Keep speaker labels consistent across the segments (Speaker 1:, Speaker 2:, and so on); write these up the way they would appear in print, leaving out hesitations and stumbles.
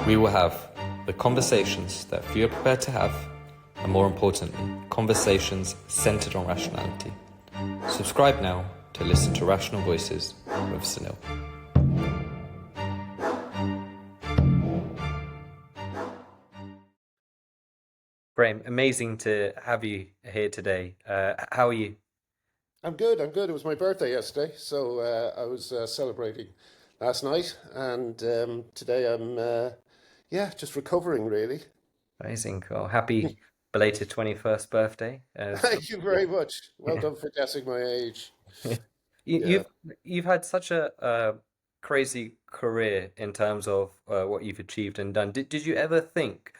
Speaker 1: We will have the conversations that few are prepared to have, and more importantly, conversations centered on rationality. Subscribe now to listen to Rational Voices with Sunil. Graham, amazing to have you here today. How are you?
Speaker 2: I'm good. I'm good. It was my birthday yesterday, so I was celebrating last night, and today I'm yeah, just recovering really.
Speaker 1: Amazing. Well, happy belated 21st birthday.
Speaker 2: Thank you very much. Well
Speaker 1: Yeah.
Speaker 2: done for guessing my age.
Speaker 1: You,
Speaker 2: Yeah.
Speaker 1: you've had such a crazy career in terms of what you've achieved and done. Did you ever think,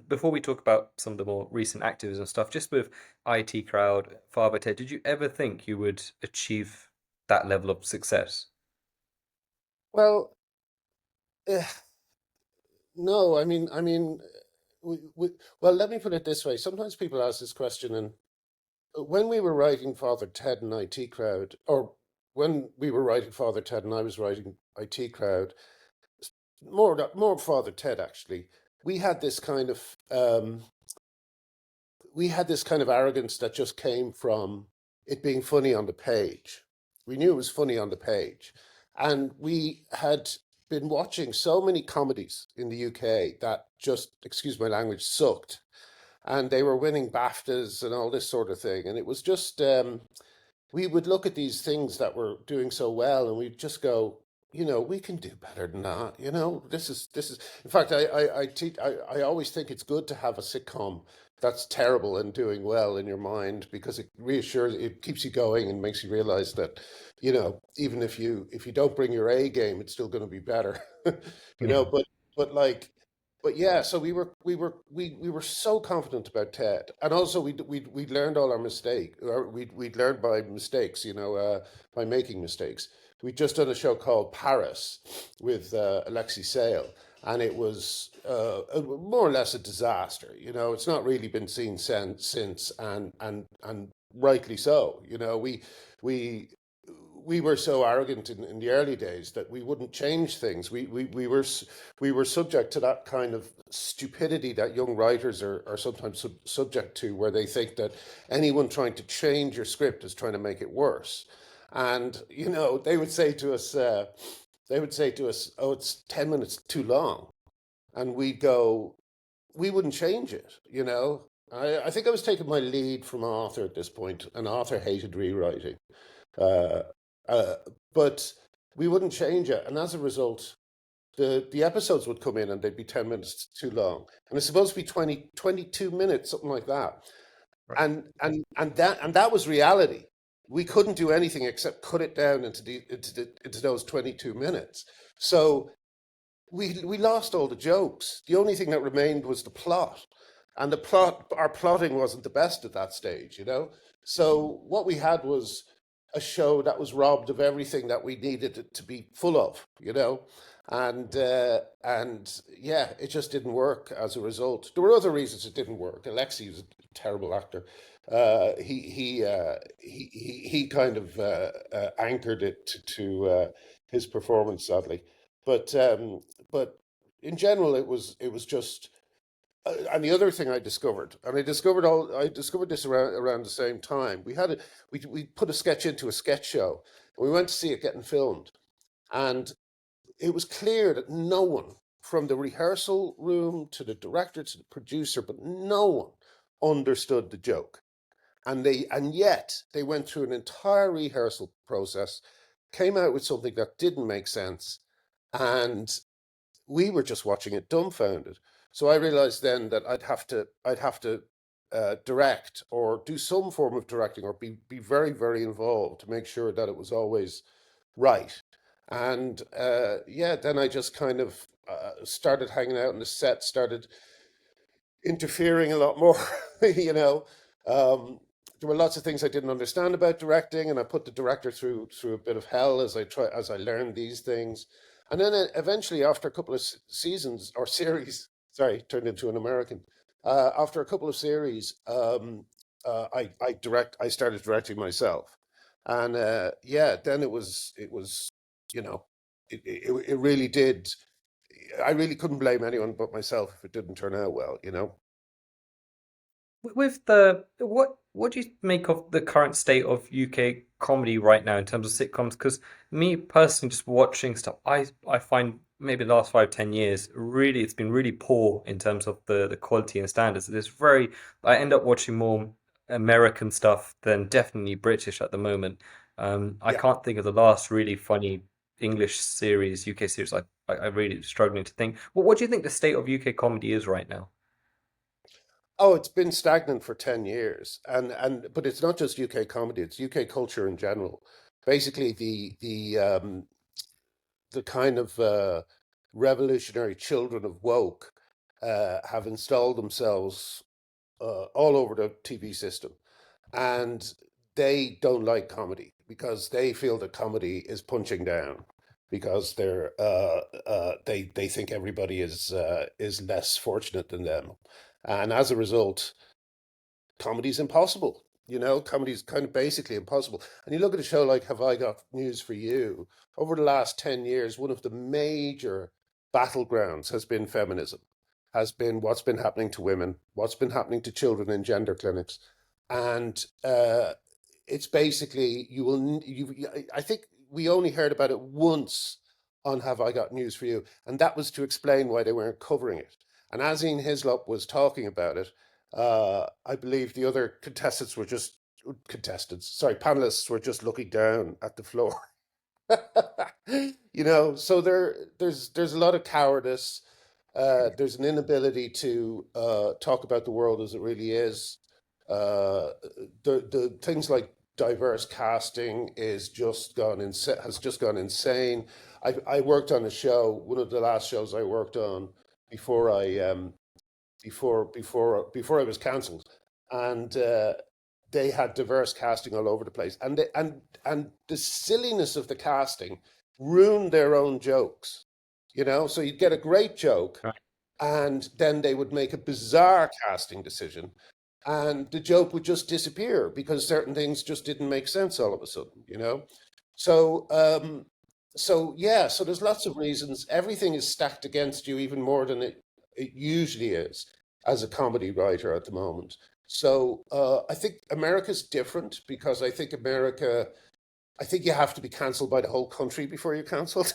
Speaker 1: before we talk about some of the more recent activism stuff, just with IT Crowd, Father Ted, did you ever think you would achieve that level of success?
Speaker 2: Well, eh, no. We, well, let me put it this way. Sometimes people ask this question, and when we were writing Father Ted and IT Crowd, or when we were writing Father Ted and I was writing IT Crowd, more Father Ted actually. We had this kind of we had this kind of arrogance that just came from it being funny on the page. We knew it was funny on the page, and we had been watching so many comedies in the UK that just, excuse my language, sucked, and they were winning BAFTAs and all this sort of thing, and it was just we would look at these things that were doing so well and we'd just go, we can do better than that. This is in fact I always think it's good to have a sitcom that's terrible and doing well in your mind, because it keeps you going and makes you realize that, even if you don't bring your A game, it's still going to be better. you
Speaker 1: Yeah.
Speaker 2: know but like but yeah, so we were so confident about Ted, and also we'd learned all our mistake, or we'd learned by mistakes, by making mistakes. We'd just done a show called Paris with Alexi Sale, and it was more or less a disaster. It's not really been seen since, and rightly so. We were so arrogant in the early days that we wouldn't change things. We were subject to that kind of stupidity that young writers are sometimes subject to, where they think that anyone trying to change your script is trying to make it worse. And they would say to us, "Oh, it's 10 minutes too long," and we'd go, "We wouldn't change it." I think I was taking my lead from an author at this point. An author hated rewriting. Uh, uh, but we wouldn't change it. And as a result, the episodes would come in and they'd be 10 minutes too long. And it's supposed to be 22 minutes, something like that.
Speaker 1: Right.
Speaker 2: And that was reality. We couldn't do anything except cut it down into those 22 minutes. So we lost all the jokes. The only thing that remained was the plot. And our plotting wasn't the best at that stage. So what we had was a show that was robbed of everything that we needed it to be full of. And yeah, it just didn't work as a result. There were other reasons it didn't work. Alexi was a terrible actor. He kind of anchored it to his performance, sadly. But in general, it was just. And the other thing I discovered, and I discovered this around the same time. We put a sketch into a sketch show, and we went to see it getting filmed, and it was clear that no one, from the rehearsal room to the director to the producer, but no one understood the joke. And yet they went through an entire rehearsal process, came out with something that didn't make sense, and we were just watching it dumbfounded. So I realized then that I'd have to direct, or do some form of directing, or be very, very involved to make sure that it was always right. And yeah, then I just kind of started hanging out on the set, started interfering a lot more. you know. There were lots of things I didn't understand about directing, and I put the director through a bit of hell as I learned these things. And then eventually, after a couple of seasons or series, sorry, turned into an American. After a couple of series, I started directing myself, and yeah, then it was you know it really did I really couldn't blame anyone but myself if it didn't turn out well, you know?
Speaker 1: With the what do you make of the current state of UK comedy right now in terms of sitcoms? Because me personally, just watching stuff, I find maybe the last 5, 10 years, really it's been really poor in terms of the quality and standards. It's very I end up watching more American stuff than definitely British at the moment. I
Speaker 2: Yeah.
Speaker 1: can't think of the last really funny English series, UK series. I really struggling to think. What do you think the state of UK comedy is right now?
Speaker 2: Oh, it's been stagnant for 10 years. But it's not just UK comedy, it's UK culture in general. Basically the kind of revolutionary children of woke have installed themselves all over the TV system, and they don't like comedy because they feel that comedy is punching down because they think everybody is less fortunate than them, and as a result, comedy's impossible. You know, comedy's kind of basically impossible. And you look at a show like Have I Got News for You? Over the last 10 years, one of the major battlegrounds has been feminism, has been what's been happening to women, what's been happening to children in gender clinics. And it's basically, I think we only heard about it once on Have I Got News for You? And that was to explain why they weren't covering it. And Azine Hislop was talking about it. I believe the other panelists were just looking down at the floor. You know, so there's a lot of cowardice. There's an inability to talk about the world as it really is. The things like diverse casting has just gone insane. I worked on a show, one of the last shows I worked on before I before I was cancelled, and they had diverse casting all over the place, and the silliness of the casting ruined their own jokes. You know, so you'd get a great joke, and then they would make a bizarre casting decision, and the joke would just disappear because certain things just didn't make sense all of a sudden. You know, so yeah, so there's lots of reasons. Everything is stacked against you even more than it usually is as a comedy writer at the moment. So I think America's different because I think you have to be cancelled by the whole country before you're cancelled.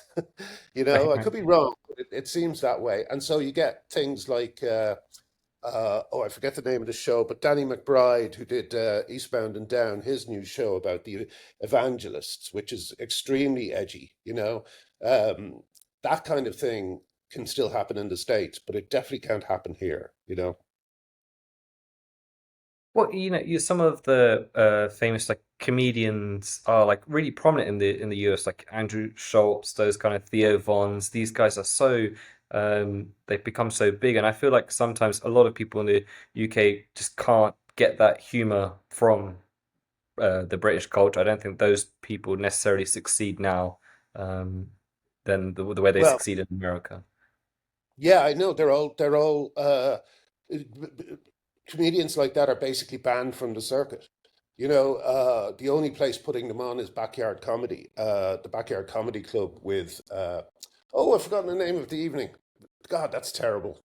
Speaker 2: You know, I could be wrong, but it seems that way. And so you get things like, oh, I forget the name of the show, but Danny McBride, who did Eastbound and Down, his new show about the evangelists, which is extremely edgy, you know. Um, that kind of thing can still happen in the States, but it definitely can't happen here, you know.
Speaker 1: Well, some of the famous like comedians are like really prominent in the US, like Andrew Schultz, those kind of Theo Vons. These guys are so they've become so big, and I feel like sometimes a lot of people in the UK just can't get that humor from the British culture. I don't think those people necessarily succeed now than the way they
Speaker 2: Well,
Speaker 1: succeed in America.
Speaker 2: yeah, I know they're all comedians like that are basically banned from the circuit. You know, the only place putting them on is Backyard Comedy, the Backyard Comedy Club with oh, I've forgotten the name of the evening. God, that's terrible.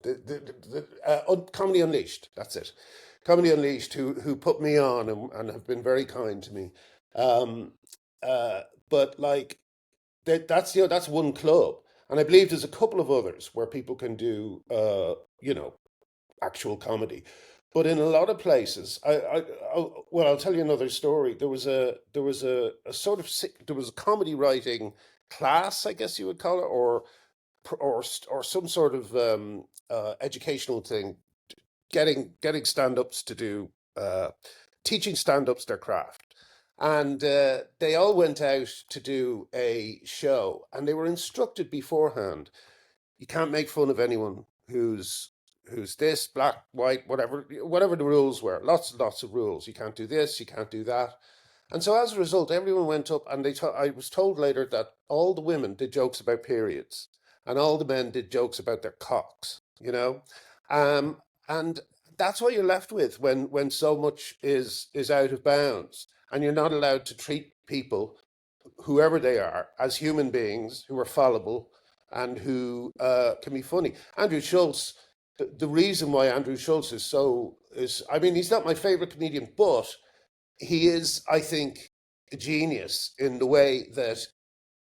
Speaker 2: Comedy Unleashed. That's it. Comedy Unleashed, who put me on and have been very kind to me. Um, uh, but like that's that's one club, and I believe there's a couple of others where people can do you know, actual comedy. But in a lot of places, well, I'll tell you another story. There was a sort of there was a comedy writing class, I guess you would call it, or some sort of educational thing, getting stand-ups to do teaching stand-ups their craft. And they all went out to do a show, and they were instructed beforehand. You can't make fun of anyone who's this, black, white, whatever the rules were. Lots and lots of rules. You can't do this, you can't do that. And so as a result, everyone went up, and I was told later that all the women did jokes about periods, and all the men did jokes about their cocks. You know, um, and that's what you're left with when so much is out of bounds, and you're not allowed to treat people, whoever they are, as human beings who are fallible, and who can be funny. Andrew Schultz, the reason why Andrew Schultz is, I mean, he's not my favorite comedian, but he is, I think, a genius in the way that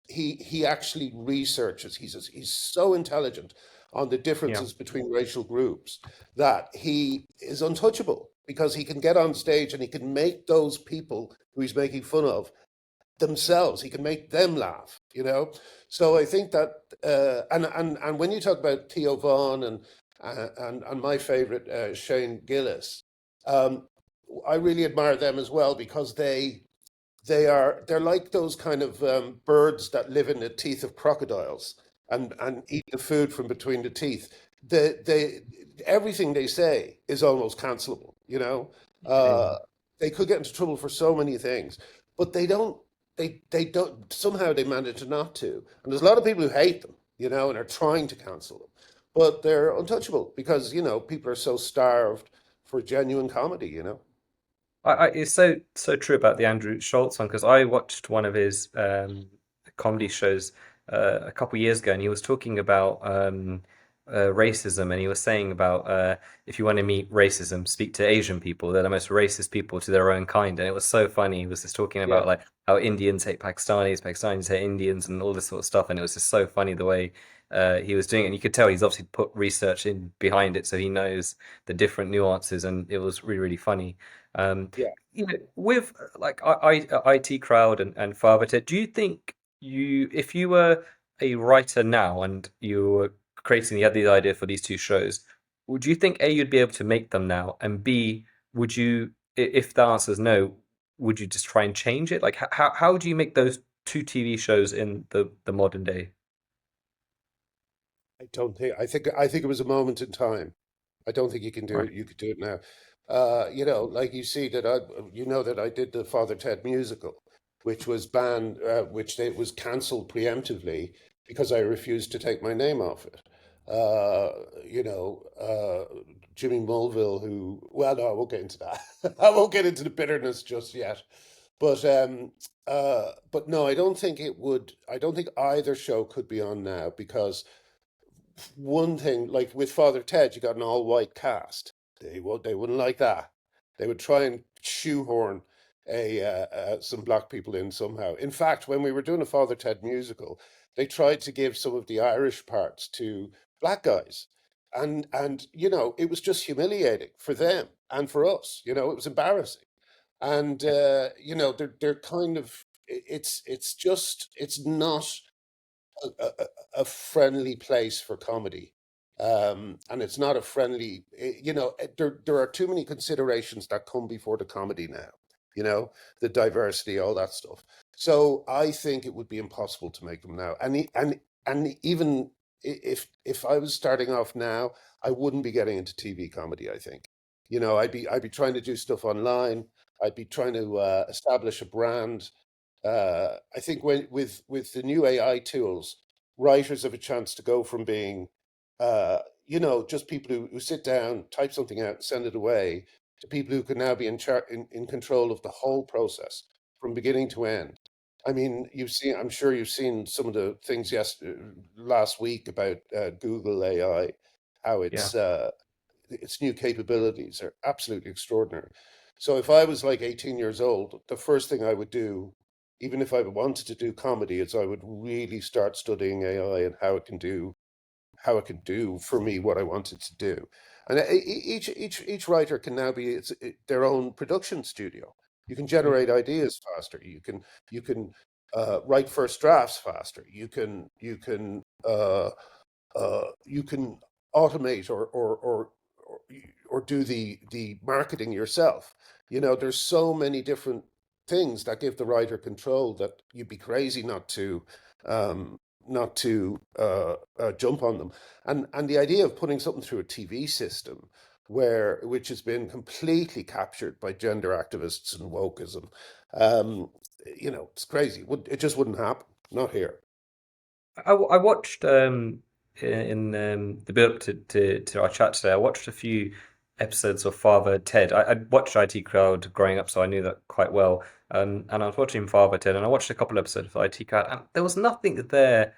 Speaker 2: he actually researches. He's so intelligent on the
Speaker 1: Yeah.
Speaker 2: differences between racial groups that he is untouchable because he can get on stage and he can make those people who he's making fun of themselves. He can make them laugh, you know. So I think that, and when you talk about Theo Vaughn and my favorite Shane Gillis, um, I really admire them as well because they're like those kind of birds that live in the teeth of crocodiles and eat the food from between the teeth. They everything they say is almost cancelable. You know,
Speaker 1: Yeah.
Speaker 2: uh, they could get into trouble for so many things, but they don't. They don't. Somehow they manage not to. And there's a lot of people who hate them. You know, and are trying to cancel them, but they're untouchable because people are so starved for genuine comedy. You know.
Speaker 1: It's so true about the Andrew Schultz one because I watched one of his comedy shows a couple years ago, and he was talking about racism, and he was saying about if you want to meet racism, speak to Asian people. They're the most racist people to their own kind, and it was so funny. He was just talking
Speaker 2: Yeah.
Speaker 1: about like how Indians hate Pakistanis, Pakistanis hate Indians, and all this sort of stuff, and it was just so funny the way he was doing it. And you could tell he's obviously put research in behind it, so he knows the different nuances, and it was really funny. Um,
Speaker 2: Yeah.
Speaker 1: with like IT crowd and Father Ted, do you think if you were a writer now and you were creating, you had the idea for these two shows, would you think A, you'd be able to make them now, and B, would you, if the answer is no, would you just try and change it? Like, how do you make those two TV shows in the modern day?
Speaker 2: I don't think. I think it was a moment in time. I don't think you can do
Speaker 1: Right.
Speaker 2: it. You could do it now. Like you see that that I did the Father Ted musical, which was banned, which they was cancelled preemptively because I refused to take my name off it. Jimmy Mulville, who, well, no, I won't get into that. I won't get into the bitterness just yet. But no, I don't think it would. I don't think either show could be on now because one thing, like with Father Ted, you got an all-white cast. They wouldn't like that. They would try and shoehorn some black people in somehow. In fact, when we were doing a Father Ted musical, they tried to give some of the Irish parts to black guys, and it was just humiliating for them and for us. It was embarrassing, and they're kind of it's not a friendly place for comedy. And it's not a friendly, there are too many considerations that come before the comedy now, you know, the diversity, all that stuff. So I think it would be impossible to make them now. And even if I was starting off now, I wouldn't be getting into TV comedy, I think. I'd be trying to do stuff online. I'd be trying to establish a brand. I think with the new AI tools, writers have a chance to go from being, just people who sit down, type something out, send it away, to people who can now be in control of the whole process from beginning to end. I mean, I'm sure you've seen some of the things last week about Google AI, how
Speaker 1: Yeah.
Speaker 2: its new capabilities are absolutely extraordinary. So if I was like 18 years old, the first thing I would do, even if I wanted to do comedy, is I would really start studying AI and how it can do for me what I wanted to do. And each writer can now be their own production studio. You can
Speaker 1: Yeah.
Speaker 2: generate ideas faster. You can write first drafts faster. You can automate or do the marketing yourself. There's so many different things that give the writer control that you'd be crazy um, not to jump on them. And the idea of putting something through a TV system which has been completely captured by gender activists and wokeism, it's crazy. It just wouldn't happen. Not here.
Speaker 1: I watched in the build up to our chat today. I watched a few episodes of Father Ted. I watched IT Crowd growing up, so I knew that quite well. And I was watching Father Ted, and I watched a couple episodes of IT Crowd, and there was nothing there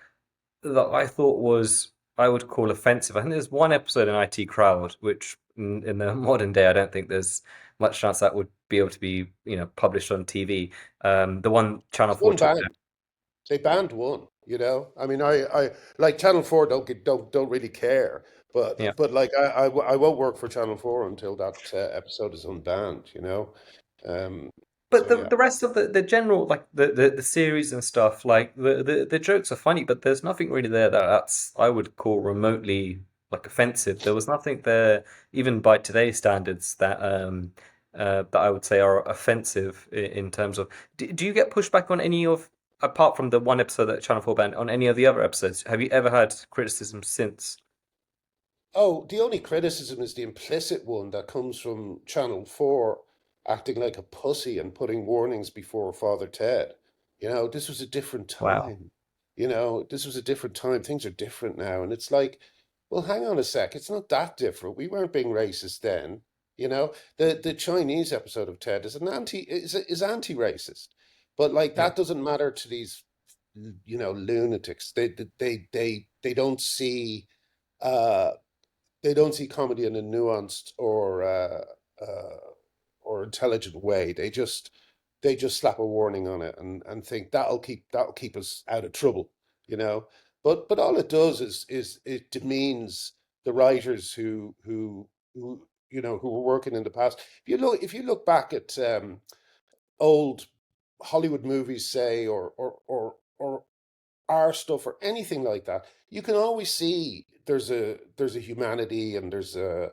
Speaker 1: that I thought was I would call offensive. I think there's one episode in IT Crowd, which in the modern day I don't think there's much chance that would be able to be, published on TV. The one Channel
Speaker 2: It's
Speaker 1: 4
Speaker 2: one
Speaker 1: took down.
Speaker 2: band. They banned one, you know. I mean, I like Channel 4 don't really care,
Speaker 1: Yeah.
Speaker 2: but like I won't work for Channel 4 until that episode is unbanned, you know. Um,
Speaker 1: But
Speaker 2: so
Speaker 1: the
Speaker 2: yeah.
Speaker 1: the rest of the general like the series and stuff like the jokes are funny, but there's nothing really there that's I would call remotely like offensive. There was nothing there even by today's standards that I would say are offensive in terms of. Do you get pushback on any of apart from the one episode that Channel 4 banned on any of the other episodes? Have you ever had criticism since?
Speaker 2: Oh, the only criticism is the implicit one that comes from Channel 4 acting like a pussy and putting warnings before Father Ted. You know, this was a different
Speaker 1: Wow.
Speaker 2: time. You know, this was a different time. Things are different now. And it's like, well, hang on a sec. It's not that different. We weren't being racist then. You know, the Chinese episode of Ted is anti-racist. But like
Speaker 1: Yeah.
Speaker 2: that doesn't matter to these, you know, lunatics. They don't see uh they don't see comedy in a nuanced uh, or intelligent way. They just slap a warning on it and think that'll keep us out of trouble, you know. But all it does is it demeans the writers who you know who were working in the past. If you look back at old Hollywood movies, say, or our stuff or anything like that, you can always see there's a humanity and there's a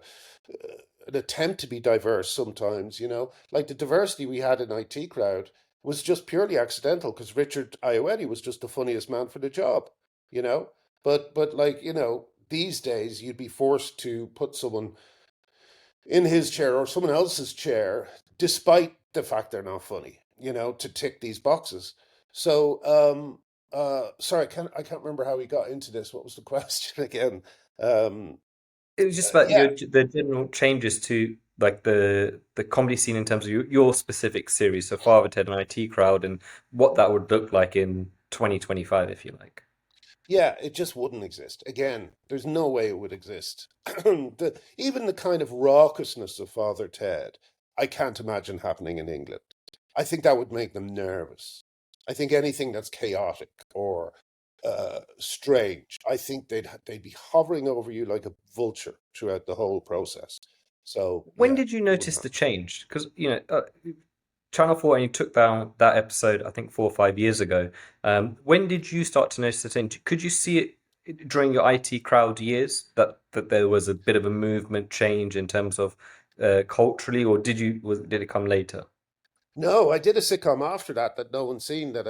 Speaker 2: an attempt to be diverse sometimes, you know, like the diversity we had in IT Crowd was just purely accidental because Richard Ayoade was just the funniest man for the job, you know. But like, you know, these days you'd be forced to put someone in his chair or someone else's chair, despite the fact they're not funny, you know, to tick these boxes. So, sorry, I can't remember how we got into this. What was the question again? Um,
Speaker 1: It was just about
Speaker 2: yeah,
Speaker 1: the general changes to like the comedy scene in terms of your specific series, so Father Ted and IT Crowd, and what that would look like in 2025, if you like.
Speaker 2: yeah, it just wouldn't exist. Again, there's no way it would exist. Even the kind of raucousness of Father Ted, I can't imagine happening in England. I think that would make them nervous. I think anything that's chaotic or strange, I think they'd be hovering over you like a vulture throughout the whole process. So
Speaker 1: When
Speaker 2: yeah,
Speaker 1: did you
Speaker 2: it wouldn't
Speaker 1: notice the
Speaker 2: happen.
Speaker 1: change? Because Channel 4 only took down that episode, I think 4 or 5 years ago. When did you start to notice the change? Could you see it during your IT Crowd years that there was a bit of a movement change in terms of culturally, or did it come later?
Speaker 2: No, I did a sitcom after that that no one's seen that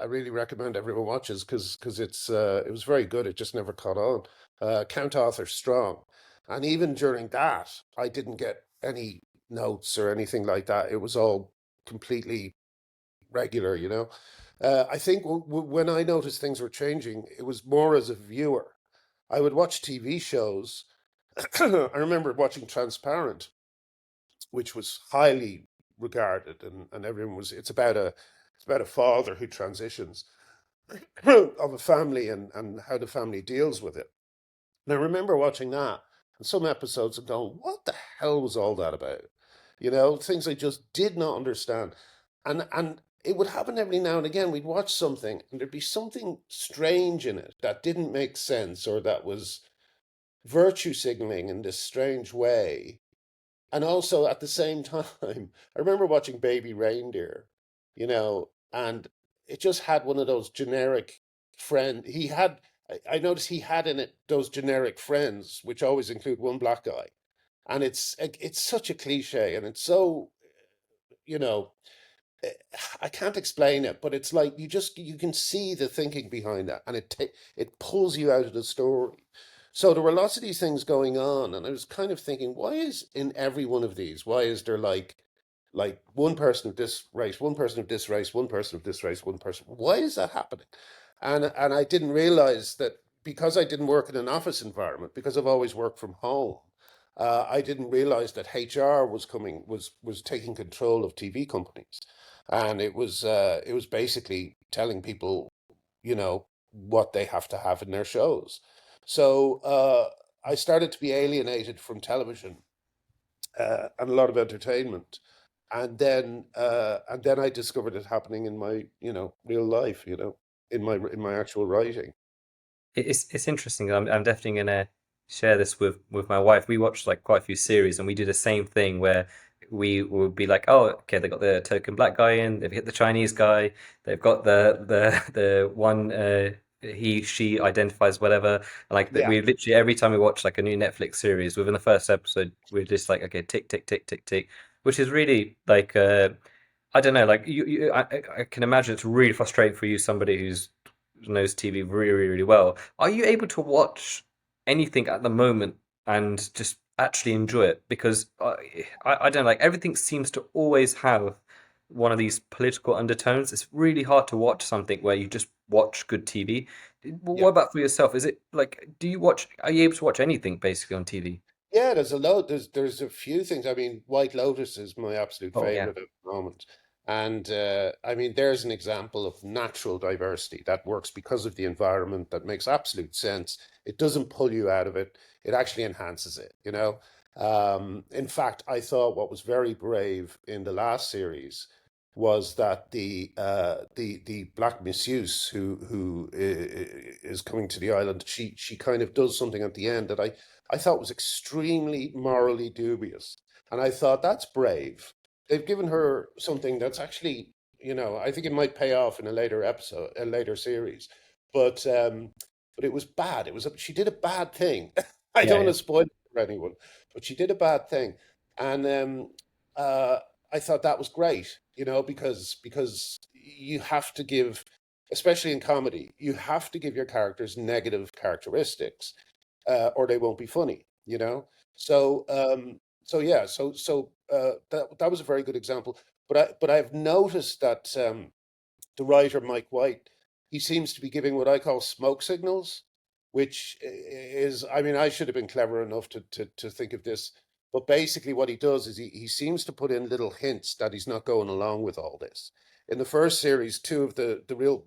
Speaker 2: I really recommend everyone watches because it was very good. It just never caught on. Count Arthur Strong, and even during that, I didn't get any notes or anything like that. It was all completely regular, you know. I think when I noticed things were changing, it was more as a viewer. I would watch TV shows. I remember watching Transparent, which was highly regarded, and everyone was. It's about a father who transitions of a family and how the family deals with it. And I remember watching that and some episodes and going, "What the hell was all that about?" You know, things I just did not understand, and it would happen every now and again. We'd watch something and there'd be something strange in it that didn't make sense or that was virtue signaling in this strange way, and also at the same time, I remember watching Baby Reindeer, you know, and it just had one of those generic He had, I noticed he had in it those generic friends, which always include one black guy, and it's such a cliche, and it's so, you know, eh, I can't explain it, but it's like you can see the thinking behind that, and it pulls you out of the story. So there were lots of these things going on, and I was kind of thinking, why is in every one of these, why is there like one person of this race, one person of this race, one person of this race, one person? Why is that happening? And I didn't realize that because I didn't work in an office environment, because I've always worked from home. I didn't realize that HR was taking control of TV companies, and it was basically telling people, you know, what they have to have in their shows. So I started to be alienated from television and a lot of entertainment. And then I discovered it happening in my, real life, in my actual writing.
Speaker 1: It's interesting. I'm definitely gonna share this with my wife. We watched like quite a few series, and we do the same thing where we would be like, "Oh, okay, they got the token black guy in. They've hit the Chinese guy. They've got the one he she identifies whatever." And like that,
Speaker 2: Yeah,
Speaker 1: we literally every time we watch like a new Netflix series, within the first episode, we're just like, "Okay, tick tick tick tick tick," which is really like I don't know, like I can imagine it's really frustrating for you, somebody who's knows TV really, really, really well. Are you able to watch anything at the moment and just actually enjoy it? Because I don't know, like everything seems to always have one of these political undertones. It's really hard to watch something where you just watch good TV.
Speaker 2: yeah.
Speaker 1: What about for yourself? Is it like, are you able to watch anything basically on TV?
Speaker 2: Yeah, there's a lot. There's a few things. I mean, White Lotus is my absolute
Speaker 1: Oh, yeah.
Speaker 2: favorite at the moment, and I mean, there's an example of natural diversity that works because of the environment. That makes absolute sense. It doesn't pull you out of it. It actually enhances it. In fact, I thought what was very brave in the last series was that the black masseuse is coming to the island. She kind of does something at the end that I thought was extremely morally dubious. And I thought that's brave. They've given her something that's actually, I think it might pay off in a later episode, a later series. But it was bad. She did a bad thing. I
Speaker 1: Yeah,
Speaker 2: don't want
Speaker 1: yeah.
Speaker 2: to spoil it for anyone, but she did a bad thing. And uh, I thought that was great, because you have to give, especially in comedy, you have to give your characters negative characteristics or they won't be funny, So yeah, that was a very good example. But I've noticed that the writer Mike White, he seems to be giving what I call smoke signals, which is, I mean, I should have been clever enough to think of this, but basically what he does is he seems to put in little hints that he's not going along with all this. In the first series, two of the real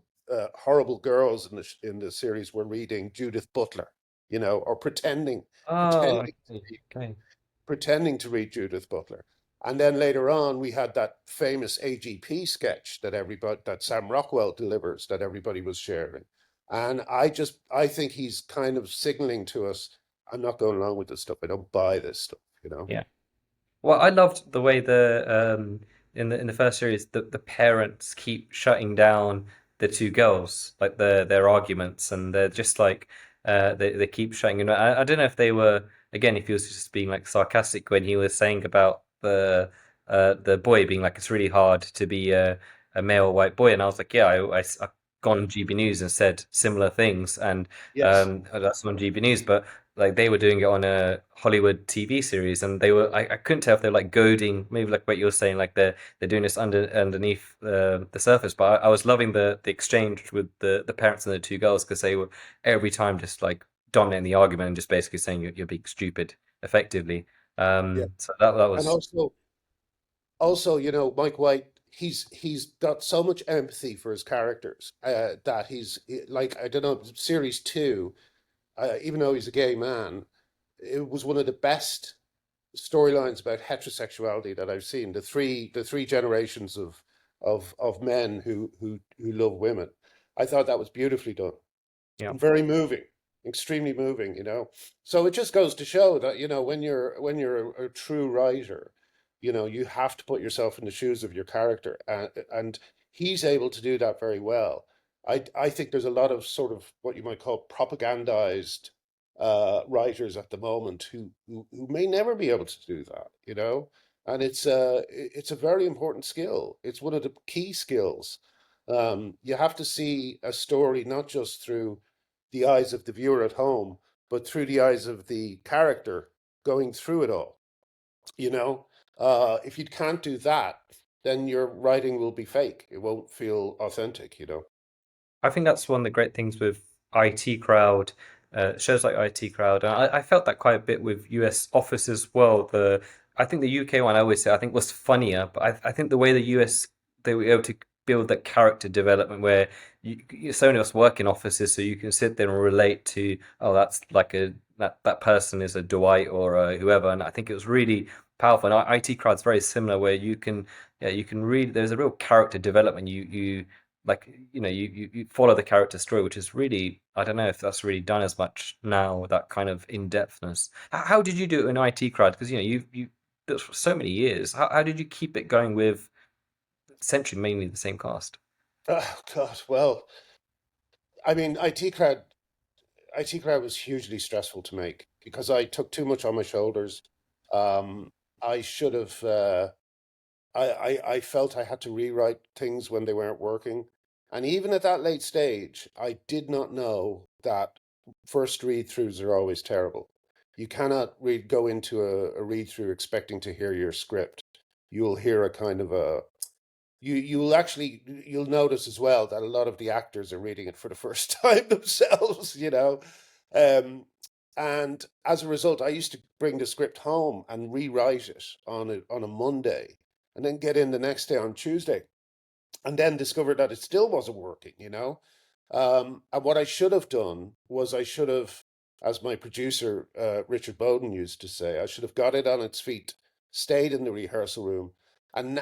Speaker 2: horrible girls in the series were reading Judith Butler, or
Speaker 1: Oh,
Speaker 2: pretending
Speaker 1: okay, okay.
Speaker 2: pretending to read Judith Butler. And then later on, we had that famous AGP sketch that Sam Rockwell delivers that everybody was sharing. And I think he's kind of signaling to us, I'm not going along with this stuff. I don't buy this stuff.
Speaker 1: Yeah. Well, I loved the way in the first series the parents keep shutting down the two girls, like their arguments, and they're just like they keep shutting. I don't know if they were, again, if he was just being like sarcastic when he was saying about the boy being like it's really hard to be a male white boy, and I was like, yeah, I've gone on GB News and said similar things, and
Speaker 2: Yes.
Speaker 1: that's on GB News, but like they were doing it on a Hollywood TV series, and I couldn't tell if they're like goading, maybe like what you're saying, like they're doing this underneath the surface. But I was loving the exchange with the parents and the two girls, because they were every time just like dominating the argument and just basically saying you're being stupid effectively.
Speaker 2: Yeah.
Speaker 1: So that
Speaker 2: And
Speaker 1: was
Speaker 2: also, Mike White, he's got so much empathy for his characters that like, I don't know, series two, even though he's a gay man, it was one of the best storylines about heterosexuality that I've seen. The three generations of men who love women. I thought that was beautifully done
Speaker 1: yeah.
Speaker 2: and very moving, extremely moving. So it just goes to show that, when you're a true writer, you have to put yourself in the shoes of your character, and he's able to do that very well. I think there's a lot of sort of what you might call propagandized writers at the moment who may never be able to do that. And it's a very important skill. It's one of the key skills. You have to see a story not just through the eyes of the viewer at home, but through the eyes of the character going through it all. You know, if you can't do that, then your writing will be fake. It won't feel authentic.
Speaker 1: I think that's one of the great things with IT Crowd, shows like IT Crowd, and I felt that quite a bit with US Office as well. I think the UK one I always say I think was funnier, but I think the way the US they were able to build that character development where so many of us work in offices, so you can sit there and relate to, oh, that's like that person is a Dwight or a whoever, and I think it was really powerful. And IT crowd's very similar, where you can, yeah, you can read. There's a real character development. You like, you follow the character story, which is really, I don't know if that's really done as much now, that kind of in-depthness. How did you do it in IT crowd? Because you built for so many years. How did you keep it going with essentially mainly the same cast?
Speaker 2: Oh God, well, I mean, IT crowd was hugely stressful to make because I took too much on my shoulders. I should have. I felt I had to rewrite things when they weren't working, and even at that late stage, I did not know that first read throughs are always terrible. You cannot go into a read through expecting to hear your script. You'll hear a kind of a you'll notice as well that a lot of the actors are reading it for the first time themselves, um, and as a result, I used to bring the script home and rewrite it on a Monday, and then get in the next day on Tuesday, and then discovered that it still wasn't working. And what I should have done was I should have, as my producer Richard Bowden used to say, I should have got it on its feet, stayed in the rehearsal room, and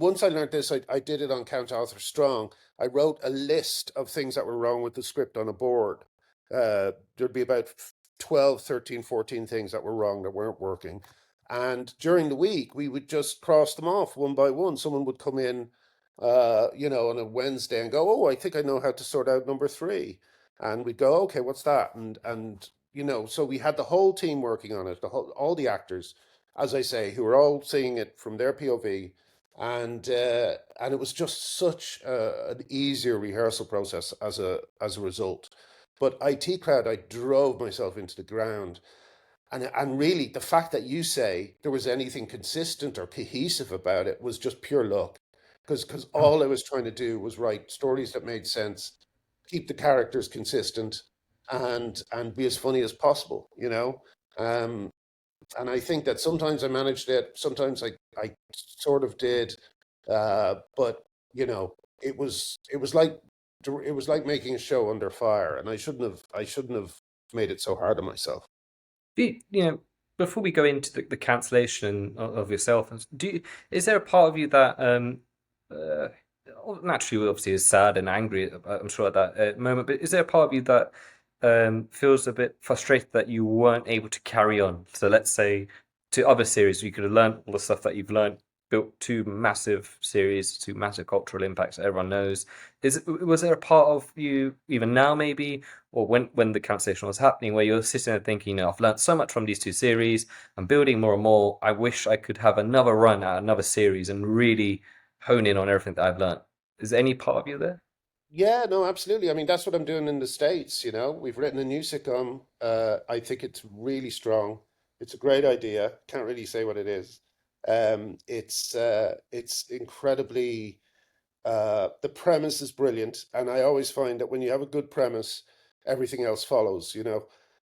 Speaker 2: once I learned this, I did it on Count Arthur Strong. I wrote a list of things that were wrong with the script on a board. There'd be about 12, 13, 14 things that were wrong that weren't working. And during the week, we would just cross them off one by one. Someone would come in on a Wednesday and go, "Oh, I think I know how to sort out number three." And we'd go, "Okay, what's that?" So we had the whole team working on it, all the actors, as I say, who were all seeing it from their POV, and it was just such an easier rehearsal process as a result. But IT crowd, I drove myself into the ground, and really, the fact that you say there was anything consistent or cohesive about it was just pure luck. Because all I was trying to do was write stories that made sense, keep the characters consistent, and be as funny as possible. Um, and I think that sometimes I managed it, sometimes I sort of did, but you know, it was like making a show under fire, and I shouldn't have made it so hard on myself.
Speaker 1: Before we go into the cancellation of yourself, is there a part of you that uh, naturally obviously is sad and angry, I'm sure at that moment, but is there a part of you that feels a bit frustrated that you weren't able to carry on? So let's say to other series, you could have learned all the stuff that you've learned, built two massive series, two massive cultural impacts that everyone knows. Was there a part of you, even now maybe, or when the cancellation was happening, where you're sitting there thinking, I've learned so much from these two series, I'm building more and more. I wish I could have another run at another series and really hone in on everything that I've learned. Is there any part of you there?
Speaker 2: Yeah, no, absolutely. I mean, that's what I'm doing in the States. We've written a new sitcom. I think it's really strong. It's a great idea. Can't really say what it is. It's incredibly the premise is brilliant, and I always find that when you have a good premise, everything else follows.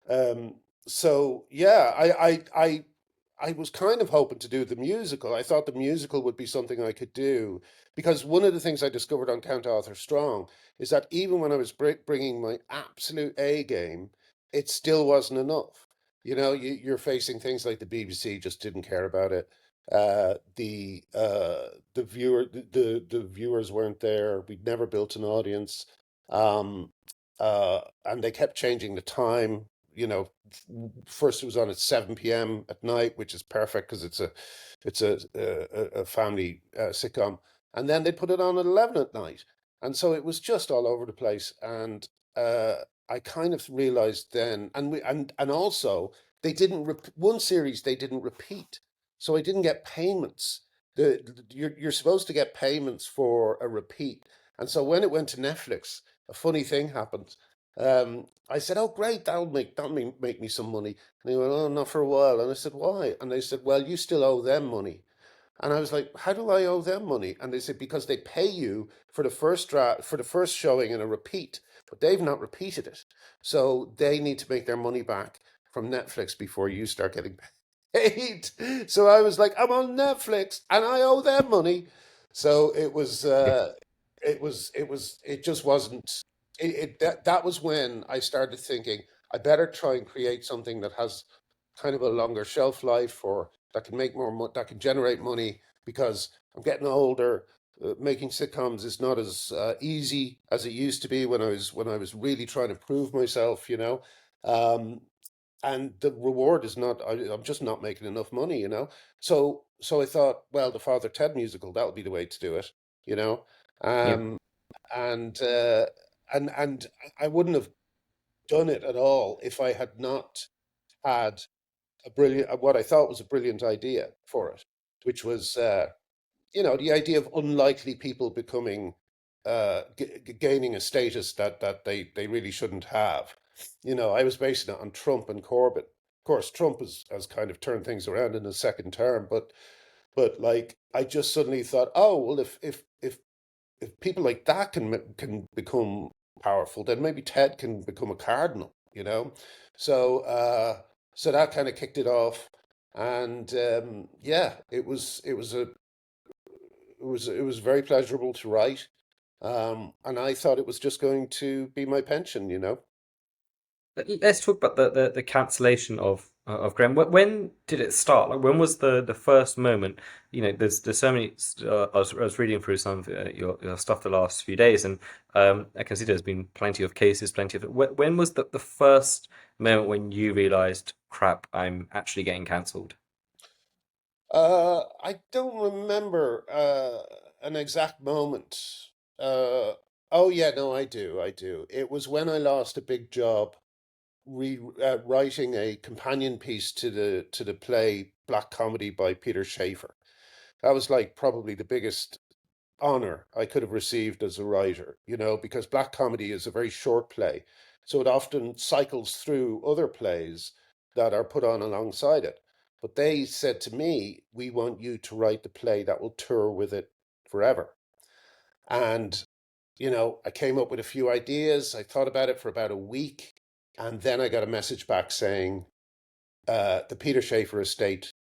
Speaker 2: Um, so yeah, I was kind of hoping to do the musical. I thought the musical would be something I could do because one of the things I discovered on Count Arthur Strong is that even when I was bringing my absolute A game, it still wasn't enough. You're facing things like the BBC just didn't care about it. The viewers weren't there. We'd never built an audience, um, and they kept changing the time. First it was on at 7 p.m. at night, which is perfect because it's a family sitcom, and then they put it on at 11 at night, and so it was just all over the place. And I kind of realized then, and also they didn't one series they didn't repeat, so I didn't get payments. You're supposed to get payments for a repeat, and so when it went to Netflix, a funny thing happened. I said, "Oh, great! That'll make me some money." And they went, "Oh, not for a while." And I said, "Why?" And they said, "Well, you still owe them money." And I was like, "How do I owe them money?" And they said, "Because they pay you for the first draft, for the first showing and a repeat, but they've not repeated it, so they need to make their money back from Netflix before you start getting paid." So I was like, "I'm on Netflix and I owe them money." So it was. it just wasn't that was when I started thinking I better try and create something that has kind of a longer shelf life, or that can make more that can generate money, because I'm getting older. Making sitcoms is not as easy as it used to be when I was really trying to prove myself, um, and the reward is not. I'm just not making enough money, So I thought, well, the Father Ted musical, that would be the way to do it, you know.
Speaker 1: Yeah.
Speaker 2: Um, and and I wouldn't have done it at all if I had not had a brilliant, what I thought was a brilliant idea for it, which was the idea of unlikely people becoming gaining a status that they really shouldn't have. I was basing it on Trump and Corbyn. Of course, Trump has kind of turned things around in his second term, but like I just suddenly thought, oh well, if people like that can become powerful, then maybe Ted can become a cardinal. So so that kind of kicked it off, and yeah, it was very pleasurable to write, and I thought it was just going to be my pension.
Speaker 1: Let's talk about the cancellation of Graham. When did it start? Like, when was the first moment? There's so many. I was reading through some of your stuff the last few days, and I can see there's been plenty of cases, plenty of it. When was the first moment when you realized, crap, I'm actually getting cancelled?
Speaker 2: I don't remember an exact moment. Oh yeah, no, I do. It was when I lost a big job writing a companion piece to the play Black Comedy by Peter Shaffer. That was like probably the biggest honor I could have received as a writer, because Black Comedy is a very short play, so it often cycles through other plays that are put on alongside it. But they said to me, "We want you to write the play that will tour with it forever." And I came up with a few ideas. I thought about it for about a week, and then I got a message back saying the Peter Shaffer estate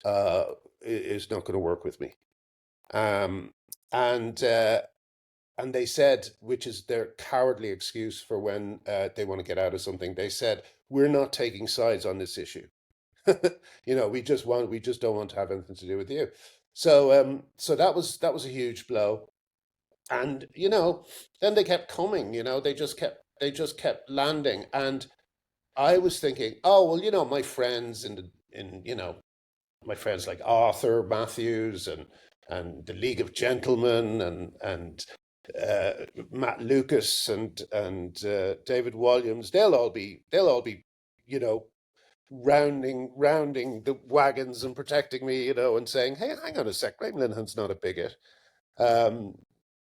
Speaker 2: uh, is not going to work with me. Um, and they said, which is their cowardly excuse for when they want to get out of something, they said, "We're not taking sides on this issue. We just don't want to have anything to do with you." So that was a huge blow. And then they kept coming. They just kept landing. And I was thinking, oh well, my friends my friends like Arthur Matthews and the League of Gentlemen and Matt Lucas and David Williams, they'll all be you know rounding the wagons and protecting me, and saying, hey, hang on a sec, Graham Linehan's not a bigot. um,